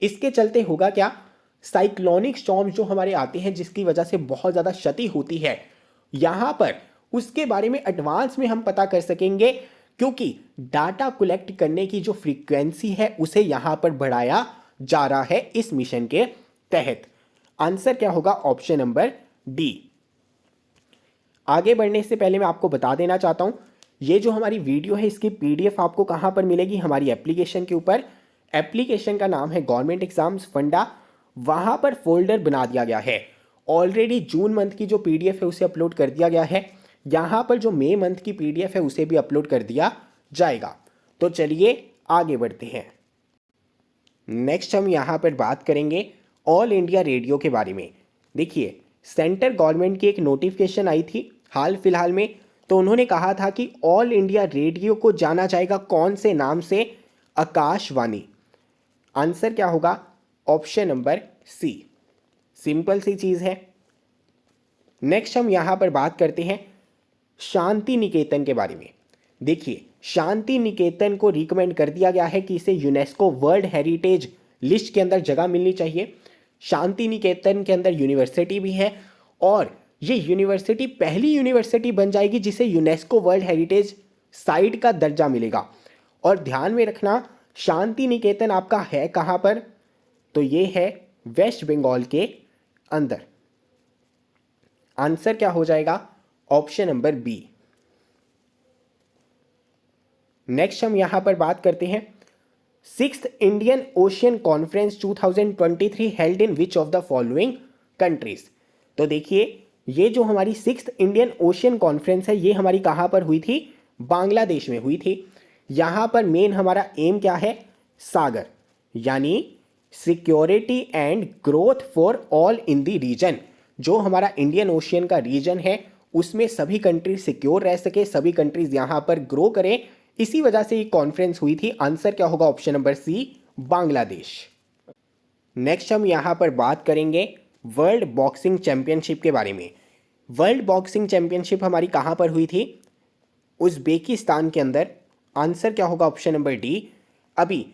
इसके चलते होगा क्या? साइक्लोनिक स्टॉर्म्स जो हमारे आते हैं, जिसकी वजह से बहुत ज़्यादा क्षति होती है, यहाँ पर उसके बारे में एडवांस में हम पता कर सकेंगे, क्योंकि डाटा कलेक्ट करने की जो फ्रीक्वेंसी है उसे यहाँ पर बढ़ाया जा रहा है इस मिशन के तहत। आंसर क्या होगा? Option number D. आगे बढ़ने से पहले मैं आपको बता देना चाहता हूं, ये जो हमारी वीडियो है इसकी पीडीएफ आपको कहां पर मिलेगी? हमारी एप्लीकेशन के ऊपर। एप्लीकेशन का नाम है गवर्नमेंट एग्जाम्स फंडा। वहां पर फोल्डर बना दिया गया है। ऑलरेडी जून मंथ की जो पीडीएफ है उसे अपलोड कर दिया गया है। यहाँ पर जो मई मंथ की पीडीएफ है उसे भी अपलोड कर दिया जाएगा। तो चलिए आगे बढ़ते हैं। नेक्स्ट हम यहाँ पर बात करेंगे ऑल इंडिया रेडियो के बारे में। देखिए, सेंट्रल गवर्नमेंट की एक नोटिफिकेशन आई थी हाल फिलहाल में, तो उन्होंने कहा था कि ऑल इंडिया रेडियो को जाना जाएगा कौन से नाम से? आकाशवाणी। आंसर क्या होगा? Option number C. सिंपल सी चीज़ है। नेक्स्ट हम यहाँ पर बात करते हैं शांति निकेतन के बारे में। देखिए, शांति निकेतन को रिकमेंड कर दिया गया है कि इसे यूनेस्को वर्ल्ड हेरिटेज लिस्ट के अंदर जगह मिलनी चाहिए। शांति निकेतन के अंदर यूनिवर्सिटी भी है और ये यूनिवर्सिटी पहली यूनिवर्सिटी बन जाएगी जिसे यूनेस्को वर्ल्ड हेरिटेज साइट का दर्जा मिलेगा। और ध्यान में रखना, शांति निकेतन आपका है कहाँ पर? तो ये है वेस्ट बंगाल के अंदर। आंसर क्या हो जाएगा? Option number B. नेक्स्ट हम यहां पर बात करते हैं 6th Indian ocean conference 2023 held in which of the following countries. तो देखिए, ये जो हमारी 6th इंडियन ओशियन कॉन्फ्रेंस है ये हमारी कहाँ पर हुई थी? बांग्लादेश में हुई थी। यहाँ पर मेन हमारा एम क्या है? सागर, यानी security and growth for all in the region. जो हमारा इंडियन ओशियन का रीजन है उसमें सभी कंट्रीज सिक्योर रह सके, सभी कंट्रीज यहाँ पर ग्रो करें, इसी वजह से ये कॉन्फ्रेंस हुई थी। आंसर क्या होगा? Option number C, Bangladesh. Next हम यहाँ पर बात करेंगे वर्ल्ड बॉक्सिंग चैंपियनशिप के बारे में। वर्ल्ड बॉक्सिंग चैंपियनशिप हमारी कहाँ पर हुई थी? उज़्बेकिस्तान के अंदर। आंसर क्या होगा? Option number D. अभी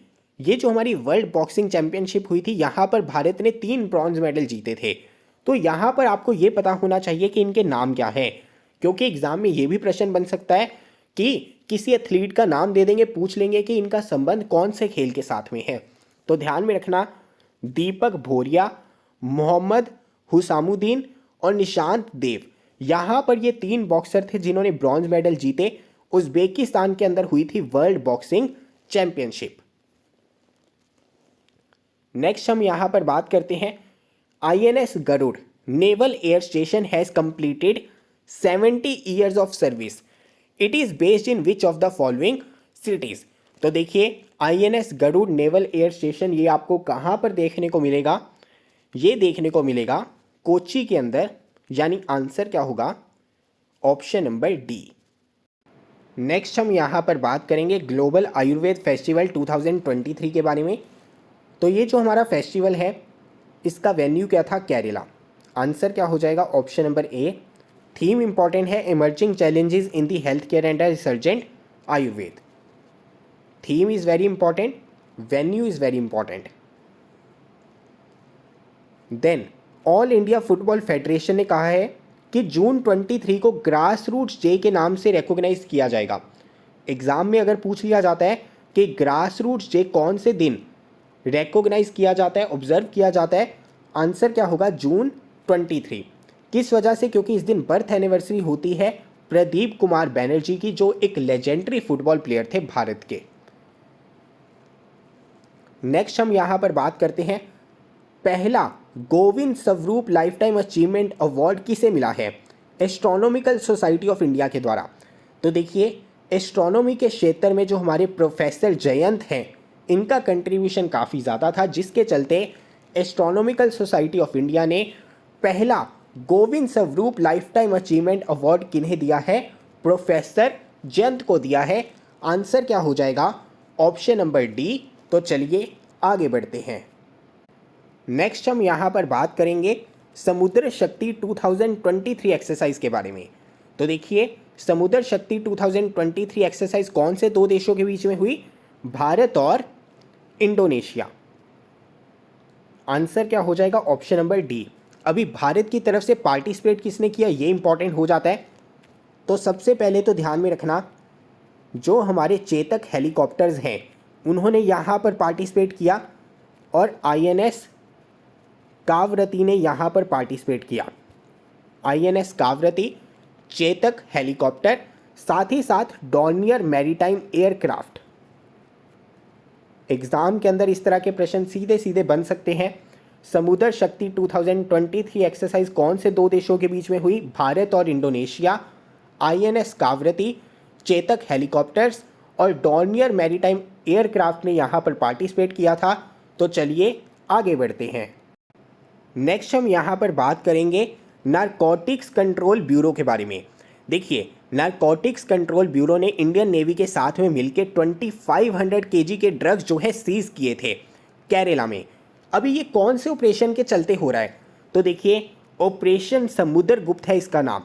ये जो हमारी वर्ल्ड बॉक्सिंग चैंपियनशिप हुई थी यहाँ पर भारत ने 3 ब्रॉन्ज मेडल जीते थे। तो यहाँ पर आपको ये पता होना चाहिए कि इनके नाम क्या है, क्योंकि एग्जाम में ये भी प्रश्न बन सकता है कि किसी एथलीट का नाम दे देंगे, पूछ लेंगे कि इनका संबंध कौन से खेल के साथ में है। तो ध्यान में रखना, दीपक भोरिया, मोहम्मद हुसामुद्दीन और निशांत देव, यहाँ पर ये 3 बॉक्सर थे जिन्होंने ब्रॉन्ज मेडल जीते। उज़्बेकिस्तान के अंदर हुई थी वर्ल्ड बॉक्सिंग चैंपियनशिप। नेक्स्ट हम यहाँ पर बात करते हैं INS Garuda naval air station has completed 70 years of service. It is based in which of the following cities. तो देखिए INS Garuda naval air station ये आपको कहाँ पर देखने को मिलेगा? ये देखने को मिलेगा कोच्चि के अंदर, यानी आंसर क्या होगा? Option number D. नेक्स्ट हम यहाँ पर बात करेंगे ग्लोबल आयुर्वेद फेस्टिवल 2023 के बारे में। तो ये जो हमारा फेस्टिवल है इसका वेन्यू क्या था? केरला। आंसर क्या हो जाएगा? Option number A. Theme important है emerging challenges in the health care and resurgent Ayurveda. Theme is very important, venue is very important. Then all India football federation ने कहा है कि जून 23 को ग्रास रूट्स डे के नाम से रिकॉग्नाइज किया जाएगा। एग्जाम में अगर पूछ लिया जाता है कि ग्रास रूट्स डे कौन से दिन रिकॉग्नाइज किया जाता है, ऑब्जर्व किया जाता है, आंसर क्या होगा? जून 23। किस वजह से? क्योंकि इस दिन बर्थ एनिवर्सरी होती है प्रदीप कुमार बैनर्जी की, जो एक लेजेंडरी फुटबॉल प्लेयर थे भारत के। नेक्स्ट हम यहां पर बात करते हैं पहला Govind Swarup life time achievement award किसे मिला है? एस्ट्रोनॉमिकल सोसाइटी ऑफ इंडिया के द्वारा। तो देखिए एस्ट्रोनॉमी के क्षेत्र में जो हमारे प्रोफेसर जयंत हैं इनका कंट्रीब्यूशन काफ़ी ज़्यादा था, जिसके चलते एस्ट्रोनॉमिकल सोसाइटी ऑफ इंडिया ने पहला Govind Swarup life time achievement award किन्हें दिया है? प्रोफेसर जयंत को दिया है। आंसर क्या हो जाएगा? Option number D. तो चलिए आगे बढ़ते हैं। नेक्स्ट हम यहाँ पर बात करेंगे समुद्र शक्ति 2023 एक्सरसाइज के बारे में। तो देखिए समुद्र शक्ति 2023 एक्सरसाइज कौन से 2 देशों के बीच में हुई? भारत और इंडोनेशिया। आंसर क्या हो जाएगा? Option number D. अभी भारत की तरफ से पार्टिसिपेट किसने किया ये इंपॉर्टेंट हो जाता है। तो सबसे पहले तो ध्यान में रखना, जो हमारे चेतक हेलीकॉप्टर्स हैं उन्होंने यहाँ पर पार्टिसिपेट किया और INS कावरती ने यहाँ पर पार्टिसिपेट किया। INS कावरती, चेतक हेलीकॉप्टर, साथ ही साथ डॉर्नियर मैरीटाइम एयरक्राफ्ट। एग्जाम के अंदर इस तरह के प्रश्न सीधे सीधे बन सकते हैं। समुद्र शक्ति 2023 एक्सरसाइज कौन से 2 देशों के बीच में हुई? भारत और इंडोनेशिया। INS कावरती, चेतक हेलीकॉप्टर्स और डॉर्नियर मैरीटाइम एयरक्राफ्ट ने यहाँ पर पार्टिसिपेट किया था। तो चलिए आगे बढ़ते हैं। नेक्स्ट हम यहाँ पर बात करेंगे नारकोटिक्स कंट्रोल ब्यूरो के बारे में। देखिए नारकोटिक्स कंट्रोल ब्यूरो ने इंडियन नेवी के साथ में मिलकर 2500 kg के ड्रग्स जो है सीज किए थे केरला में। अभी ये कौन से ऑपरेशन के चलते हो रहा है? तो देखिए ऑपरेशन समुद्रगुप्त है इसका नाम।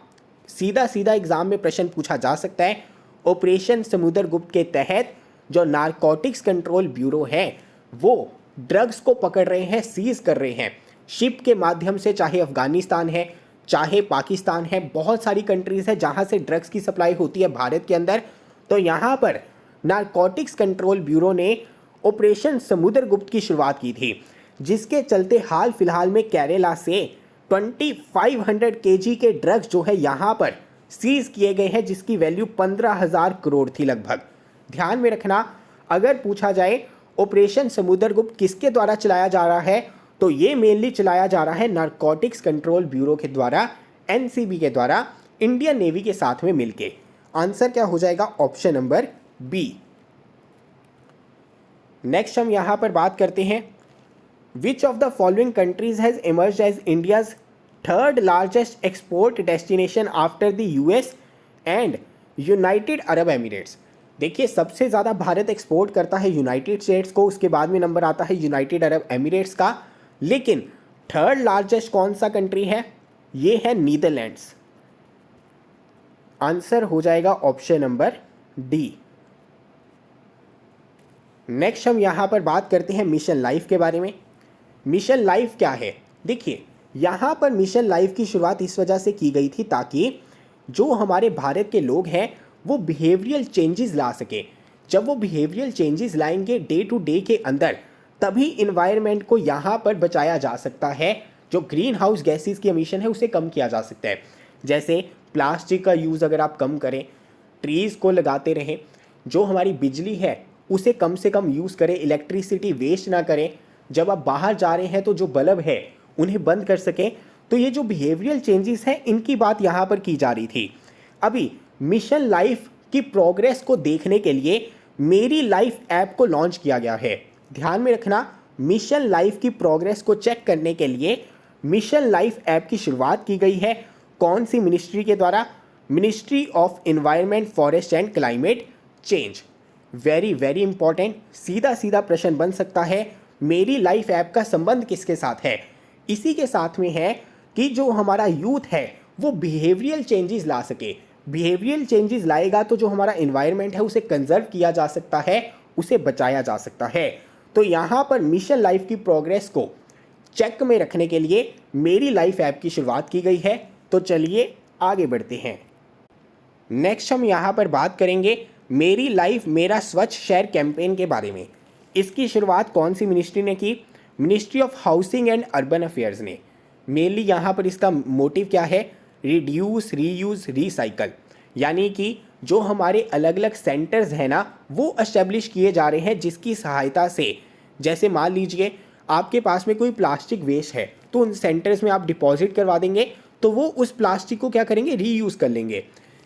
सीधा सीधा एग्जाम में प्रश्न पूछा जा सकता है। ऑपरेशन समुद्रगुप्त के तहत जो नारकोटिक्स कंट्रोल ब्यूरो है वो ड्रग्स को पकड़ रहे हैं, सीज कर रहे हैं शिप के माध्यम से, चाहे अफगानिस्तान है चाहे पाकिस्तान है, बहुत सारी कंट्रीज़ है जहां से ड्रग्स की सप्लाई होती है भारत के अंदर। तो यहाँ पर नारकोटिक्स कंट्रोल ब्यूरो ने ऑपरेशन समुद्रगुप्त की शुरुआत की थी, जिसके चलते हाल फिलहाल में केरला से 2500 kg के ड्रग्स जो है यहाँ पर सीज किए गए हैं, जिसकी वैल्यू 15,000 करोड़ थी लगभग। ध्यान में रखना, अगर पूछा जाए ऑपरेशन समुद्रगुप्त किसके द्वारा चलाया जा रहा है, तो ये मेनली चलाया जा रहा है नारकोटिक्स कंट्रोल ब्यूरो के द्वारा एनसीबी के द्वारा इंडियन नेवी के साथ में मिलके। आंसर क्या हो जाएगा? Option number B. नेक्स्ट हम यहां पर बात करते हैं, which of the following countries has emerged as India's third largest export destination after the US and United Arab Emirates. देखिए, सबसे ज़्यादा भारत एक्सपोर्ट करता है यूनाइटेड स्टेट्स को, उसके बाद में नंबर आता है यूनाइटेड अरब एमिरेट्स का, लेकिन थर्ड लार्जेस्ट कौन सा कंट्री है? ये है नीदरलैंड्स। आंसर हो जाएगा ऑप्शन नंबर डी। नेक्स्ट हम यहां पर बात करते हैं मिशन लाइफ के बारे में। मिशन लाइफ क्या है? देखिए, यहां पर मिशन लाइफ की शुरुआत इस वजह से की गई थी ताकि जो हमारे भारत के लोग हैं वो बिहेवियरल चेंजेस ला सके। जब वो बिहेवियरल चेंजेस लाएंगे डे टू डे के अंदर, तभी इन्वायरमेंट को यहाँ पर बचाया जा सकता है। जो ग्रीन हाउस गैसेस की एमिशन है उसे कम किया जा सकता है। जैसे प्लास्टिक का यूज़ अगर आप कम करें, ट्रीज़ को लगाते रहें, जो हमारी बिजली है उसे कम से कम यूज़ करें, इलेक्ट्रिसिटी वेस्ट ना करें, जब आप बाहर जा रहे हैं तो जो बल्ब है उन्हें बंद कर सकें। तो ये जो बिहेवियरल चेंजेस हैं इनकी बात यहाँ पर की जा रही थी। अभी मिशन लाइफ की प्रोग्रेस को देखने के लिए मेरी लाइफ ऐप को लॉन्च किया गया है। ध्यान में रखना, मिशन लाइफ की प्रोग्रेस को चेक करने के लिए मिशन लाइफ ऐप की शुरुआत की गई है। कौन सी मिनिस्ट्री के द्वारा? Ministry of environment, forest and climate change. Very very important, सीधा सीधा प्रश्न बन सकता है, मेरी लाइफ ऐप का संबंध किसके साथ है? इसी के साथ में है कि जो हमारा यूथ है वो बिहेवियरल चेंजेस ला सके। बिहेवियरल चेंजेस लाएगा तो जो हमारा एनवायरनमेंट है उसे कंजर्व किया जा सकता है, उसे बचाया जा सकता है। तो यहाँ पर मिशन लाइफ की प्रोग्रेस को चेक में रखने के लिए मेरी लाइफ ऐप की शुरुआत की गई है। तो चलिए आगे बढ़ते हैं। नेक्स्ट हम यहाँ पर बात करेंगे मेरी लाइफ मेरा स्वच्छ शहर कैंपेन के बारे में। इसकी शुरुआत कौन सी मिनिस्ट्री ने की? Ministry of housing and urban affairs ने। मेनली यहाँ पर इसका मोटिव क्या है? Reduce, reuse, recycle. यानी कि जो हमारे अलग अलग सेंटर्स हैं ना वो एस्टेब्लिश किए जा रहे हैं, जिसकी सहायता से, जैसे मान लीजिए आपके पास में कोई प्लास्टिक वेस्ट है तो उन सेंटर्स में आप डिपॉजिट करवा देंगे तो वो उस प्लास्टिक को क्या करेंगे? रीयूज़ कर लेंगे।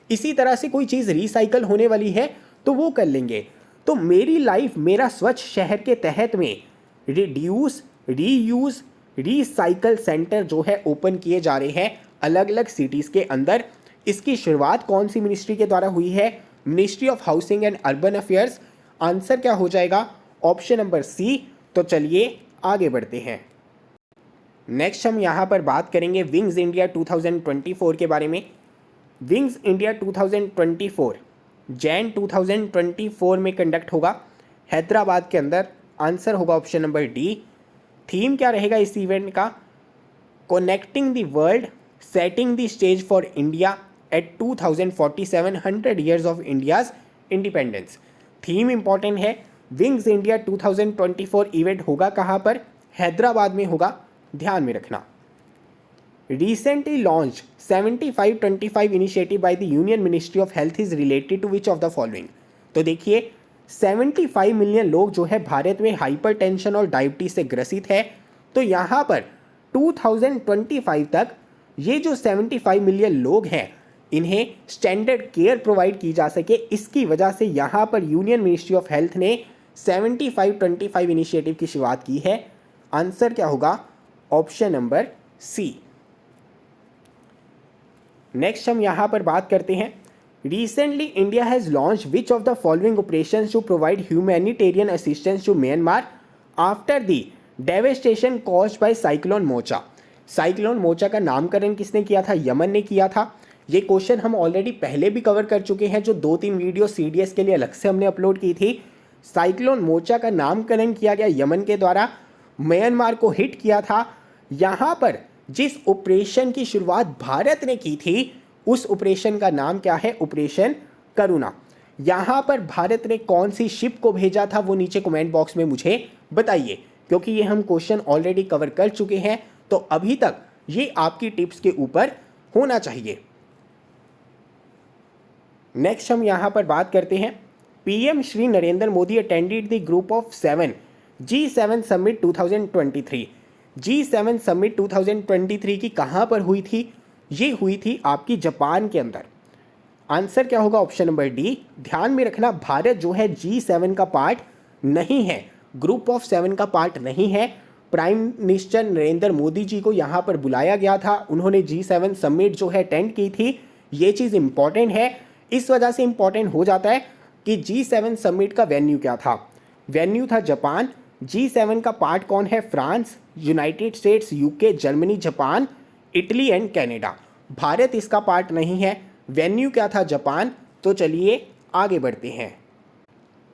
इसी तरह से कोई चीज़ रिसाइकल होने वाली है तो वो कर लेंगे। तो मेरी लाइफ मेरा स्वच्छ शहर के तहत में रिड्यूस, रीयूज़, रिसाइकल सेंटर जो है ओपन किए जा रहे हैं अलग अलग सिटीज़ के अंदर। इसकी शुरुआत कौन सी मिनिस्ट्री के द्वारा हुई है? Ministry of housing and urban affairs. Answer क्या हो जाएगा? Option number C. तो चलिए आगे बढ़ते हैं। नेक्स्ट हम यहाँ पर बात करेंगे विंग्स इंडिया 2024 के बारे में। विंग्स इंडिया 2024 जैन 2024 में कंडक्ट होगा हैदराबाद के अंदर। आंसर होगा ऑप्शन नंबर डी। थीम क्या रहेगा इस इवेंट का? Connecting the world, setting the stage for India at 2047 100 years of India's independence. Theme important है। विंग्स इंडिया 2024 इवेंट होगा कहाँ पर? हैदराबाद में होगा, ध्यान में रखना। Recently launched 75-25 initiative by the Union Ministry of Health is related to which of the following? तो देखिए 75 मिलियन लोग जो है भारत में हाइपरटेंशन और डायबिटीज से ग्रसित है। तो यहाँ पर 2025 तक ये जो 75 मिलियन लोग हैं इन्हें स्टैंडर्ड केयर प्रोवाइड की जा सके, इसकी वजह से यहाँ पर यूनियन मिनिस्ट्री ऑफ हेल्थ ने 75-25 इनिशिएटिव की शुरुआत की है। आंसर क्या होगा? ऑप्शन नंबर सी। नेक्स्ट हम यहाँ पर बात करते हैं recently India has launch which of the following operations to provide humanitarian assistance to Myanmar after the devastation caused by cyclone Mocha. Cyclone Mocha का नामकरण किसने किया था? यमन ने किया था। ये क्वेश्चन हम ऑलरेडी पहले भी कवर कर चुके हैं, जो 2-3 वीडियो सीडीएस के लिए अलग से हमने अपलोड की थी। साइक्लोन मोचा का नामकरण किया गया यमन के द्वारा, म्यांमार को हिट किया था। यहाँ पर जिस ऑपरेशन की शुरुआत भारत ने की थी उस ऑपरेशन का नाम क्या है? ऑपरेशन करुणा। यहाँ पर भारत ने कौन सी शिप को भेजा था वो नीचे कमेंट बॉक्स में मुझे बताइए, क्योंकि ये हम क्वेश्चन ऑलरेडी कवर कर चुके हैं, तो अभी तक ये आपकी टिप्स के ऊपर होना चाहिए। नेक्स्ट हम यहाँ पर बात करते हैं PM Shri Narendra Modi attended the group of 7 G7 summit 2023। G7 summit 2023 की कहाँ पर हुई थी? ये हुई थी आपकी जापान के अंदर। आंसर क्या होगा? Option number D. ध्यान में रखना, भारत जो है G7 का पार्ट नहीं है, ग्रुप ऑफ 7 का पार्ट नहीं है। प्राइम मिनिस्टर नरेंद्र मोदी जी को यहाँ पर बुलाया गया था, उन्होंने G7 समिट जो है अटेंड की थी। ये चीज़ इंपॉर्टेंट है, इस वजह से इंपॉर्टेंट हो जाता है कि G7 समिट का वेन्यू क्या था? वेन्यू था जापान। G7 का पार्ट कौन है? France, United states, UK, Germany, Japan, Italy and Canada. Bharat इसका पार्ट नहीं है। वेन्यू क्या था? जापान। तो चलिए आगे बढ़ते हैं।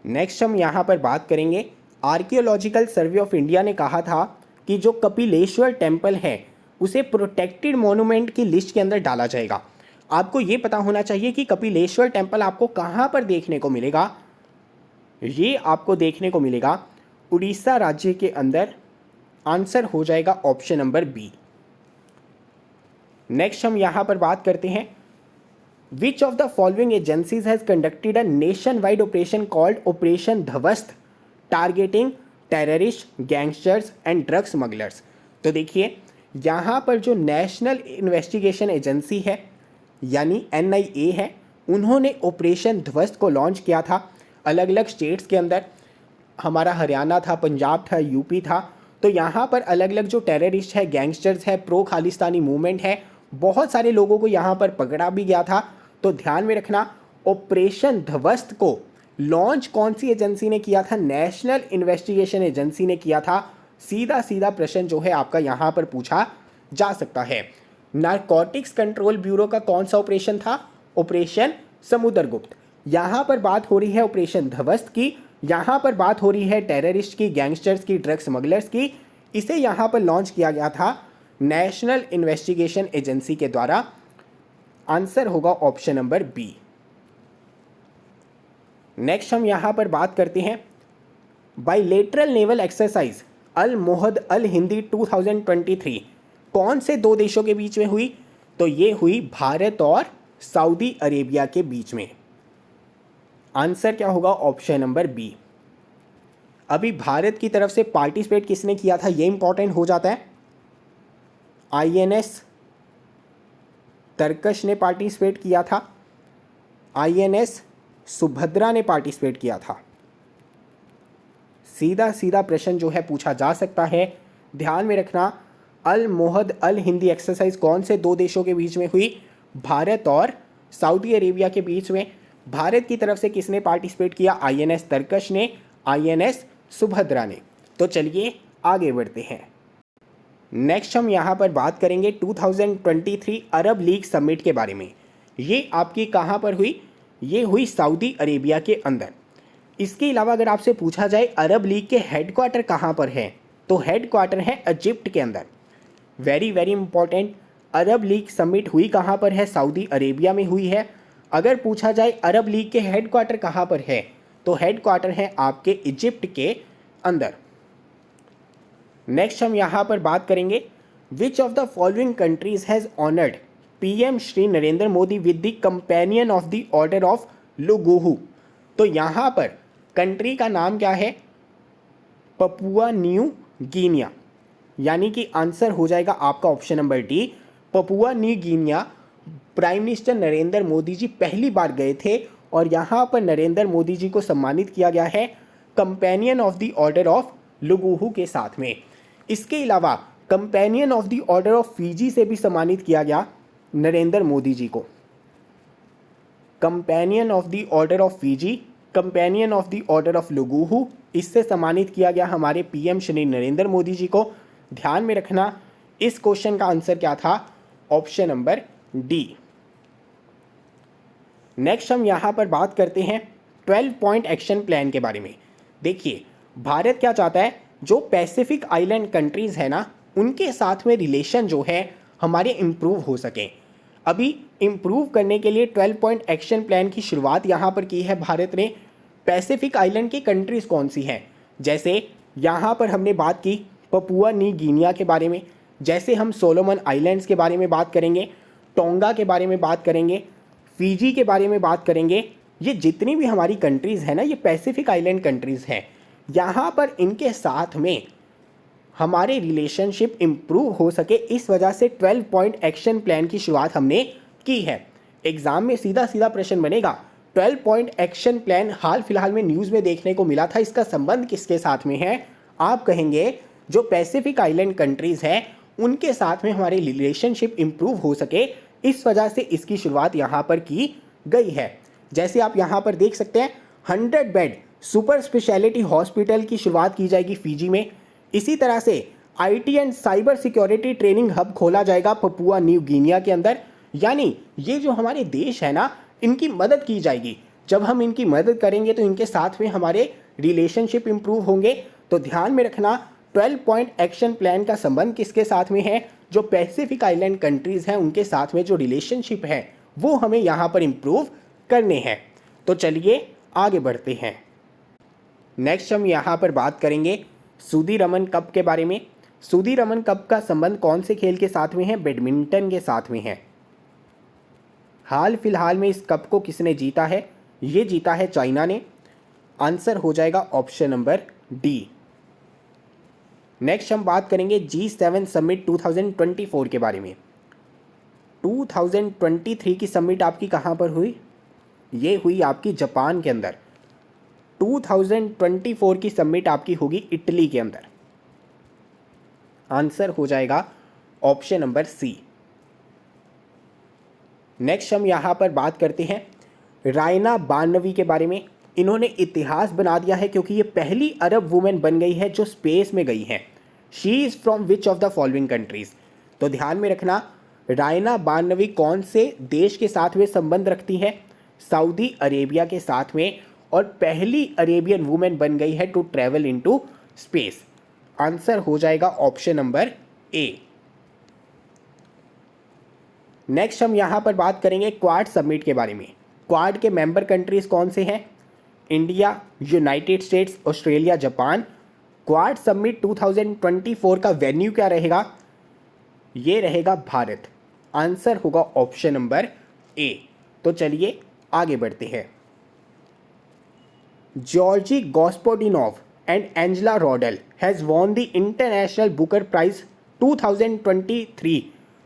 नेक्स्ट हम यहाँ पर बात करेंगे, आर्कियोलॉजिकल सर्वे ऑफ इंडिया ने कहा था कि जो कपिलेश्वर टेम्पल है उसे प्रोटेक्टेड मोन्यूमेंट की लिस्ट के अंदर डाला जाएगा। आपको ये पता होना चाहिए कि कपिलेश्वर टेम्पल आपको कहाँ पर देखने को मिलेगा। ये आपको देखने को मिलेगा उड़ीसा राज्य के अंदर। आंसर हो जाएगा ऑप्शन नंबर बी। नेक्स्ट हम यहाँ पर बात करते हैं, Which of the following agencies has conducted a nationwide operation called Operation Dhawast, targeting terrorists, gangsters and drug smugglers? तो देखिए यहाँ पर जो नेशनल इन्वेस्टिगेशन एजेंसी है यानी NIA है, उन्होंने ऑपरेशन ध्वस्त को लॉन्च किया था अलग अलग स्टेट्स के अंदर। हमारा हरियाणा था, पंजाब था, यूपी था। तो यहाँ पर अलग अलग जो टेररिस्ट है, गैंगस्टर्स है, प्रो खालिस्तानी मूवमेंट है, बहुत सारे लोगों को यहाँ पर पकड़ा भी गया था। तो ध्यान में रखना, ऑपरेशन ध्वस्त को लॉन्च कौन सी एजेंसी ने किया था? नेशनल इन्वेस्टिगेशन एजेंसी ने किया था। सीधा सीधा प्रश्न जो है आपका यहाँ पर पूछा जा सकता है। नारकोटिक्स कंट्रोल ब्यूरो का कौन सा ऑपरेशन था? ऑपरेशन समुद्रगुप्त। यहाँ पर बात हो रही है ऑपरेशन ध्वस्त की, यहाँ पर बात हो रही है टेररिस्ट की, गैंगस्टर्स की, ड्रग स्मगलर्स की। इसे यहाँ पर लॉन्च किया गया था नेशनल इन्वेस्टिगेशन एजेंसी के द्वारा। आंसर होगा ऑप्शन नंबर बी। नेक्स्ट हम यहां पर बात करते हैं, बाइलेटरल नेवल एक्सरसाइज अल मोहद अल हिंदी 2023 कौन से दो देशों के बीच में हुई? तो ये हुई भारत और सऊदी अरेबिया के बीच में। आंसर क्या होगा? Option number B. अभी भारत की तरफ से पार्टिसिपेट किसने किया था, ये इंपॉर्टेंट हो जाता है। INS तरकश ने पार्टिसिपेट किया था, INS सुभद्रा ने पार्टिसिपेट किया था। सीधा सीधा प्रश्न जो है पूछा जा सकता है। ध्यान में रखना, अल मोहद अल हिंदी एक्सरसाइज कौन से दो देशों के बीच में हुई? भारत और सऊदी अरेबिया के बीच में। भारत की तरफ से किसने पार्टिसिपेट किया? INS तरकश ने, INS सुभद्रा ने। तो चलिए आगे बढ़ते हैं। नेक्स्ट हम यहाँ पर बात करेंगे 2023 अरब लीग समिट के बारे में। ये आपकी कहाँ पर हुई? ये हुई सऊदी अरेबिया के अंदर। इसके अलावा अगर आपसे पूछा जाए अरब लीग के हेडक्वार्टर कहाँ पर है, तो हेडक्वार्टर है इजिप्ट के अंदर। वेरी वेरी इंपॉर्टेंट, अरब लीग समिट हुई कहाँ पर है? सऊदी अरेबिया में हुई है। अगर पूछा जाए अरब लीग के हेडक्वार्टर कहाँ पर है, तो हेडक्वार्टर है आपके इजिप्ट के अंदर। नेक्स्ट हम यहाँ पर बात करेंगे, which of the following countries has honoured PM Shri Narendra Modi with the companion of the order of Logohu. तो यहाँ पर कंट्री का नाम क्या है? Papua New Guinea. यानी कि आंसर हो जाएगा आपका option number D, Papua New Guinea. Prime minister Narendra Modi ji पहली बार गए थे और यहाँ पर नरेंद्र मोदी जी को सम्मानित किया गया है companion of the order of Logohu के साथ में। इसके अलावा companion of the order of Fiji से भी सम्मानित किया गया नरेंद्र मोदी जी को। Companion of the order of Fiji, companion of the order of Logohu, इससे सम्मानित किया गया हमारे PM श्री नरेंद्र मोदी जी को। ध्यान में रखना, इस क्वेश्चन का आंसर क्या था? Option number D. नेक्स्ट हम यहाँ पर बात करते हैं 12 पॉइंट एक्शन प्लान के बारे में। देखिए भारत क्या चाहता है, जो पैसिफिक आइलैंड कंट्रीज़ है ना, उनके साथ में रिलेशन जो है हमारे इम्प्रूव हो सके। अभी इम्प्रूव करने के लिए 12 पॉइंट एक्शन प्लान की शुरुआत यहाँ पर की है भारत ने। पैसिफिक आइलैंड की कंट्रीज़ कौन सी हैं? जैसे यहाँ पर हमने बात की पपुआ न्यू गिनिया के बारे में, जैसे हम सोलोमन आइलैंड्स के बारे में बात करेंगे, टोंगा के बारे में बात करेंगे, फीजी के बारे में बात करेंगे। ये जितनी भी हमारी कंट्रीज़ हैं ना, ये पैसिफिक आइलैंड कंट्रीज़ हैं। यहाँ पर इनके साथ में हमारे रिलेशनशिप इम्प्रूव हो सके, इस वजह से 12 पॉइंट एक्शन प्लान की शुरुआत हमने की है। एग्जाम में सीधा सीधा प्रश्न बनेगा, 12 पॉइंट एक्शन प्लान हाल फिलहाल में न्यूज़ में देखने को मिला था, इसका संबंध किसके साथ में है? आप कहेंगे जो पैसिफिक आइलैंड कंट्रीज़ हैं उनके साथ में हमारे रिलेशनशिप इम्प्रूव हो सके, इस वजह से इसकी शुरुआत यहाँ पर की गई है। जैसे आप यहाँ पर देख सकते हैं 100 बेड सुपर स्पेशलिटी हॉस्पिटल की शुरुआत की जाएगी फिजी में। इसी तरह से IT and cyber security training hub खोला जाएगा पपुआ न्यू गिनिया के अंदर। यानी ये जो हमारे देश है ना, इनकी मदद की जाएगी। जब हम इनकी मदद करेंगे तो इनके साथ में हमारे रिलेशनशिप इंप्रूव होंगे। तो ध्यान में रखना 12 पॉइंट एक्शन प्लान का संबंध किसके साथ में है? जो पैसिफिक आइलैंड कंट्रीज़ हैं उनके साथ में जो रिलेशनशिप है वो हमें यहाँ पर इम्प्रूव करने हैं। तो चलिए आगे बढ़ते हैं। नेक्स्ट हम यहाँ पर बात करेंगे सुदीरमन कप के बारे में। सुदीरमन कप का संबंध कौन से खेल के साथ में है? बैडमिंटन के साथ में है। हाल फिलहाल में इस कप को किसने जीता है? ये जीता है चाइना ने। आंसर हो जाएगा ऑप्शन नंबर डी। नेक्स्ट हम बात करेंगे G7 समिट 2024 के बारे में। 2023 की समिट आपकी कहाँ पर हुई? ये हुई आपकी जापान के अंदर। 2024 की समिट आपकी होगी इटली के अंदर। आंसर हो जाएगा ऑप्शन नंबर सी। नेक्स्ट हम यहाँ पर बात करते हैं रायना बानवी के बारे में। इन्होंने इतिहास बना दिया है क्योंकि ये पहली अरब वुमेन बन गई है जो स्पेस में गई है। She is from which of the following countries? तो ध्यान में रखना, रायना बानवी कौन से देश के साथ में संबंध रखती है? सऊदी अरेबिया के साथ में, और पहली अरेबियन वुमेन बन गई है to travel into space. Answer हो जाएगा ऑप्शन नंबर ए। नेक्स्ट हम यहाँ पर बात करेंगे क्वाड समिट के बारे में। क्वाड के मेंबर कंट्रीज कौन से हैं? India, United States, Australia, Japan. Quad summit 2024 का वेन्यू क्या रहेगा? ये रहेगा भारत। आंसर होगा ऑप्शन नंबर ए। तो चलिए आगे बढ़ते हैं। Georgi Gospodinov and Angela Rodel has won the International Booker Prize 2023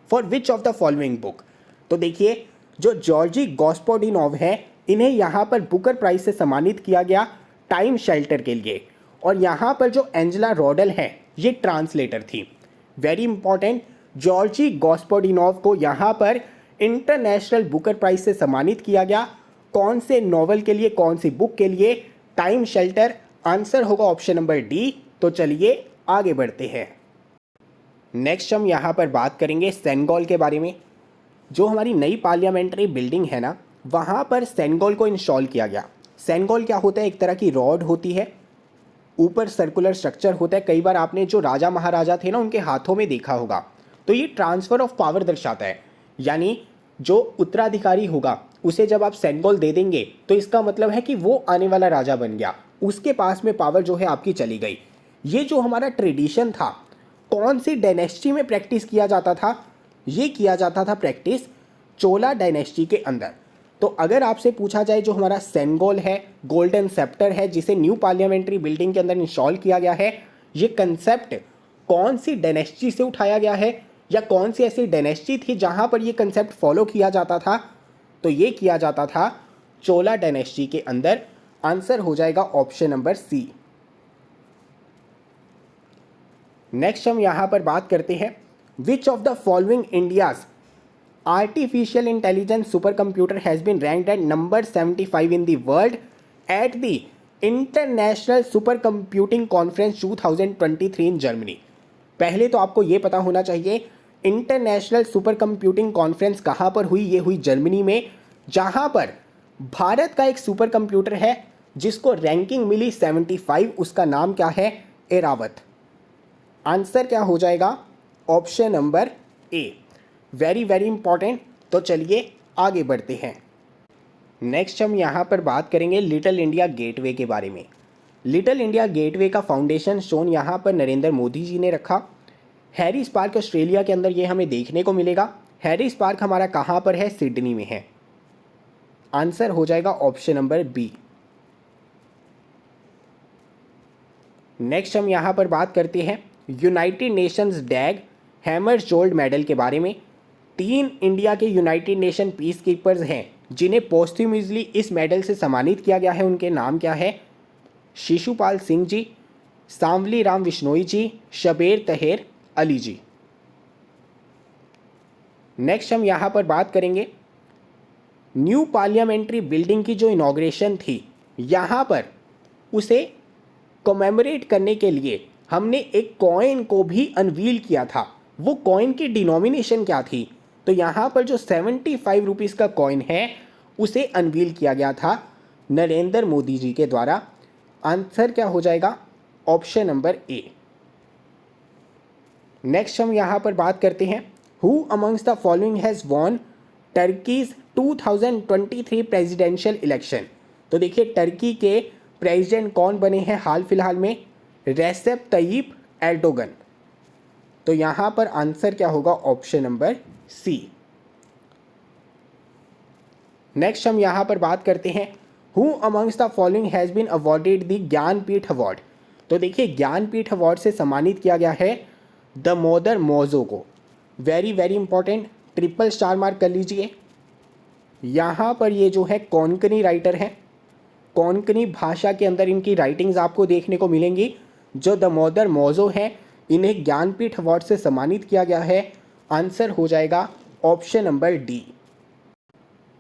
for which of the following book? तो देखिए, जो जॉर्जी गॉस्पोडिनोव है इन्हें यहाँ पर बुकर प्राइज से सम्मानित किया गया टाइम शेल्टर के लिए। और यहाँ पर जो एंजेला रॉडल है ये ट्रांसलेटर थी। वेरी इंपॉर्टेंट, जॉर्जी गॉस्पोडिनोव को यहाँ पर इंटरनेशनल बुकर प्राइज से सम्मानित किया गया। कौन से नॉवल के लिए, कौन सी बुक के लिए? Time shelter. आंसर होगा ऑप्शन नंबर डी। तो चलिए आगे बढ़ते हैं। नेक्स्ट हम यहाँ पर बात करेंगे सेनेगल के बारे में। जो हमारी नई पार्लियामेंट्री बिल्डिंग है ना, वहाँ पर सेनेगल को इंस्टॉल किया गया। सेनेगल क्या होता है? एक तरह की रॉड होती है, ऊपर सर्कुलर स्ट्रक्चर होता है। कई बार आपने जो राजा महाराजा थे ना उनके हाथों में देखा होगा। तो ये ट्रांसफ़र ऑफ पावर दर्शाता है। यानी जो उत्तराधिकारी होगा उसे जब आप सेनेगल दे देंगे तो इसका मतलब है कि वो आने वाला राजा बन गया, उसके पास में पावर जो है आपकी चली गई। ये जो हमारा ट्रेडिशन था, कौन सी डायनेस्टी में प्रैक्टिस किया जाता था? ये किया जाता था प्रैक्टिस चोला डायनेस्टी के अंदर। तो अगर आपसे पूछा जाए जो हमारा सेनेगल है, गोल्डन सेप्टर है जिसे न्यू पार्लियामेंट्री बिल्डिंग के अंदर इंस्टॉल किया गया है, ये कंसेप्ट कौन सी डायनेस्टी से उठाया गया है या कौन सी ऐसी डायनेस्टी थी जहाँ पर ये कंसेप्ट फॉलो किया जाता था? तो ये किया जाता था चोला डायनेस्टी के अंदर। आंसर हो जाएगा ऑप्शन नंबर सी। नेक्स्ट हम यहाँ पर बात करते हैं which of the following India's artificial intelligence super computer has been ranked at number 75 in the world at the international super computing conference 2023 in Germany. पहले तो आपको ये पता होना चाहिए इंटरनेशनल सुपर कंप्यूटिंग कॉन्फ्रेंस कहाँ पर हुई? ये हुई जर्मनी में, जहाँ पर भारत का एक सुपर कंप्यूटर है जिसको रैंकिंग मिली 75। उसका नाम क्या है? एरावत। आंसर क्या हो जाएगा? ऑप्शन नंबर ए। Very very important. तो चलिए आगे बढ़ते हैं। नेक्स्ट हम यहाँ पर बात करेंगे लिटिल इंडिया गेटवे के बारे में। लिटिल इंडिया गेटवे का फाउंडेशन स्टोन यहाँ पर नरेंद्र मोदी जी ने रखा। हैरिस पार्क ऑस्ट्रेलिया के अंदर ये हमें देखने को मिलेगा। हैरिस पार्क हमारा कहाँ पर है? सिडनी में है। आंसर हो जाएगा ऑप्शन नंबर बी। नेक्स्ट हम यहाँ पर बात करते हैं यूनाइटेड नेशंस डैग हैमरशोल्ड मेडल के बारे में। 3 इंडिया के यूनाइटेड नेशन पीस कीपर्स हैं जिन्हें पोस्ट्यूमसली इस मेडल से सम्मानित किया गया है। उनके नाम क्या है? शिशुपाल सिंह जी, सांवली राम विश्नोई जी, शबीर तहेर अली जी। नेक्स्ट हम यहाँ पर बात करेंगे न्यू पार्लियामेंट्री बिल्डिंग की जो इनॉग्रेशन थी, यहाँ पर उसे कमेमोरेट करने के लिए हमने एक कॉइन को भी अनवील किया था। वो कॉइन की डिनोमिनेशन क्या थी? तो यहाँ पर जो 75 रुपीज़ का कॉइन है उसे अनवील किया गया था नरेंद्र मोदी जी के द्वारा। आंसर क्या हो जाएगा? ऑप्शन नंबर ए। नेक्स्ट हम यहाँ पर बात करते हैं who amongst the following has won Turkey's 2023 presidential election. तो देखिए टर्की के प्रेसिडेंट कौन बने हैं हाल फिलहाल में? Recep Tayyip Erdogan. तो यहाँ पर आंसर क्या होगा? ऑप्शन नंबर सी। नेक्स्ट हम यहाँ पर बात करते हैं who amongst the following has been awarded the Jnanpith award. तो देखिए ज्ञानपीठ अवार्ड से सम्मानित किया गया है दामोदर मौजो को। Very very important, triple star mark कर लीजिए। यहाँ पर ये जो है कोंकणी राइटर हैं, कोंकणी भाषा के अंदर इनकी राइटिंग्स आपको देखने को मिलेंगी। जो दामोदर मौजो हैं इन्हें ज्ञानपीठ अवार्ड से सम्मानित किया गया है। आंसर हो जाएगा ऑप्शन नंबर डी।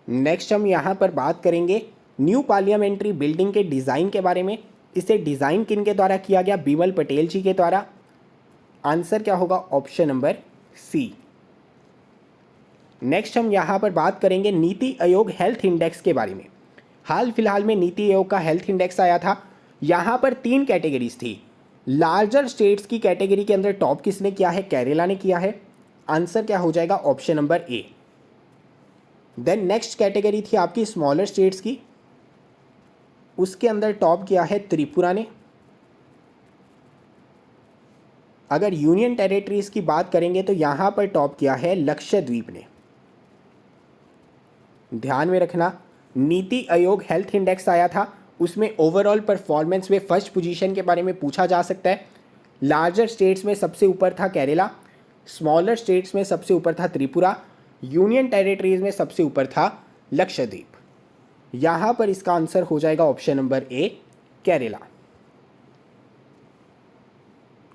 नेक्स्ट हम यहाँ पर बात करेंगे न्यू पार्लियामेंट्री बिल्डिंग के डिज़ाइन के बारे में। इसे डिज़ाइन किन के द्वारा किया गया? बिमल पटेल जी के द्वारा। आंसर क्या होगा? ऑप्शन नंबर सी। नेक्स्ट हम यहाँ पर बात करेंगे नीति आयोग हेल्थ इंडेक्स के बारे में। हाल फिलहाल में नीति आयोग का हेल्थ इंडेक्स आया था। यहाँ पर 3 कैटेगरीज थी। लार्जर स्टेट्स की कैटेगरी के अंदर टॉप किसने किया है? केरला ने किया है। आंसर क्या हो जाएगा? Option number A. Then next category थी आपकी स्मॉलर स्टेट्स की, उसके अंदर टॉप किया है त्रिपुरा ने। अगर यूनियन टेरिटरीज की बात करेंगे तो यहाँ पर टॉप किया है लक्षद्वीप ने। ध्यान में रखना नीति आयोग हेल्थ इंडेक्स आया था, उसमें ओवरऑल परफॉर्मेंस में फर्स्ट पोजीशन के बारे में पूछा जा सकता है। लार्जर स्टेट्स में सबसे ऊपर था केरला, स्मॉलर स्टेट्स में सबसे ऊपर था त्रिपुरा, यूनियन टेरिटरीज में सबसे ऊपर था लक्षद्वीप। यहाँ पर इसका आंसर हो जाएगा ऑप्शन नंबर ए, केरला।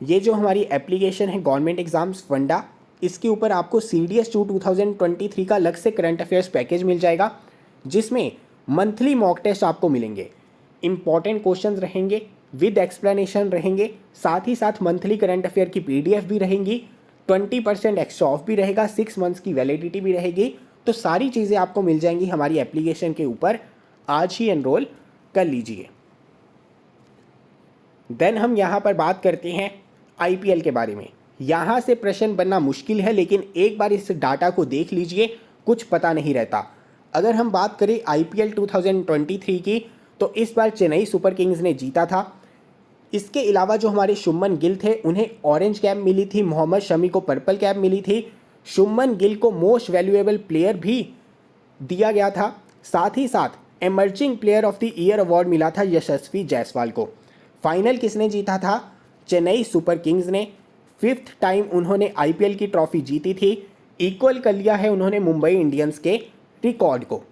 ये जो हमारी एप्लीकेशन है गवर्नमेंट एग्जाम्स फंडा, इसके ऊपर आपको CDS2 2023 का अलग से करंट अफेयर्स पैकेज मिल जाएगा, जिसमें मंथली मॉक टेस्ट आपको मिलेंगे, इंपॉर्टेंट क्वेश्चंस रहेंगे, विद एक्सप्लेनेशन रहेंगे, साथ ही साथ मंथली करंट अफेयर की PDF भी रहेंगी, 20% एक्स्ट्रा ऑफ भी रहेगा, 6 मंथ्स की वैलिडिटी भी रहेगी। तो सारी चीज़ें आपको मिल जाएंगी हमारी एप्लीकेशन के ऊपर। आज ही एनरोल कर लीजिए। देन हम यहाँ पर बात करते हैं IPL के बारे में। यहाँ से प्रश्न बनना मुश्किल है, लेकिन एक बार इस डाटा को देख लीजिए, कुछ पता नहीं रहता। अगर हम बात करें IPL 2023 की, तो इस बार चेन्नई सुपर किंग्स ने जीता था। इसके अलावा जो हमारे शुभमन गिल थे उन्हें ऑरेंज कैप मिली थी, मोहम्मद शमी को पर्पल कैप मिली थी, शुभमन गिल को मोस्ट वैल्यूएबल प्लेयर भी दिया गया था। साथ ही साथ emerging player of the year award मिला था यशस्वी जायसवाल को। फाइनल किसने जीता था? चेन्नई सुपर किंग्स ने। 5th टाइम उन्होंने IPL की ट्रॉफी जीती थी, इक्वल कर लिया है उन्होंने मुंबई इंडियंस के रिकॉर्ड को।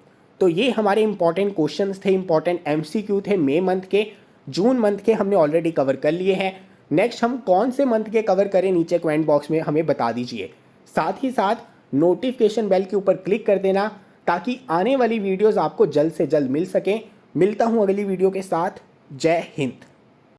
तो ये हमारे इंपॉर्टेंट क्वेश्चंस थे, इंपॉर्टेंट MCQ थे मई मंथ के। जून मंथ के हमने ऑलरेडी कवर कर लिए हैं। नेक्स्ट हम कौन से मंथ के कवर करें, नीचे कमेंट बॉक्स में हमें बता दीजिए। साथ ही साथ नोटिफिकेशन बेल के ऊपर क्लिक कर देना, ताकि आने वाली वीडियोस आपको जल्द से जल्द मिल सकें। मिलता हूं अगली वीडियो के साथ। जय हिंद।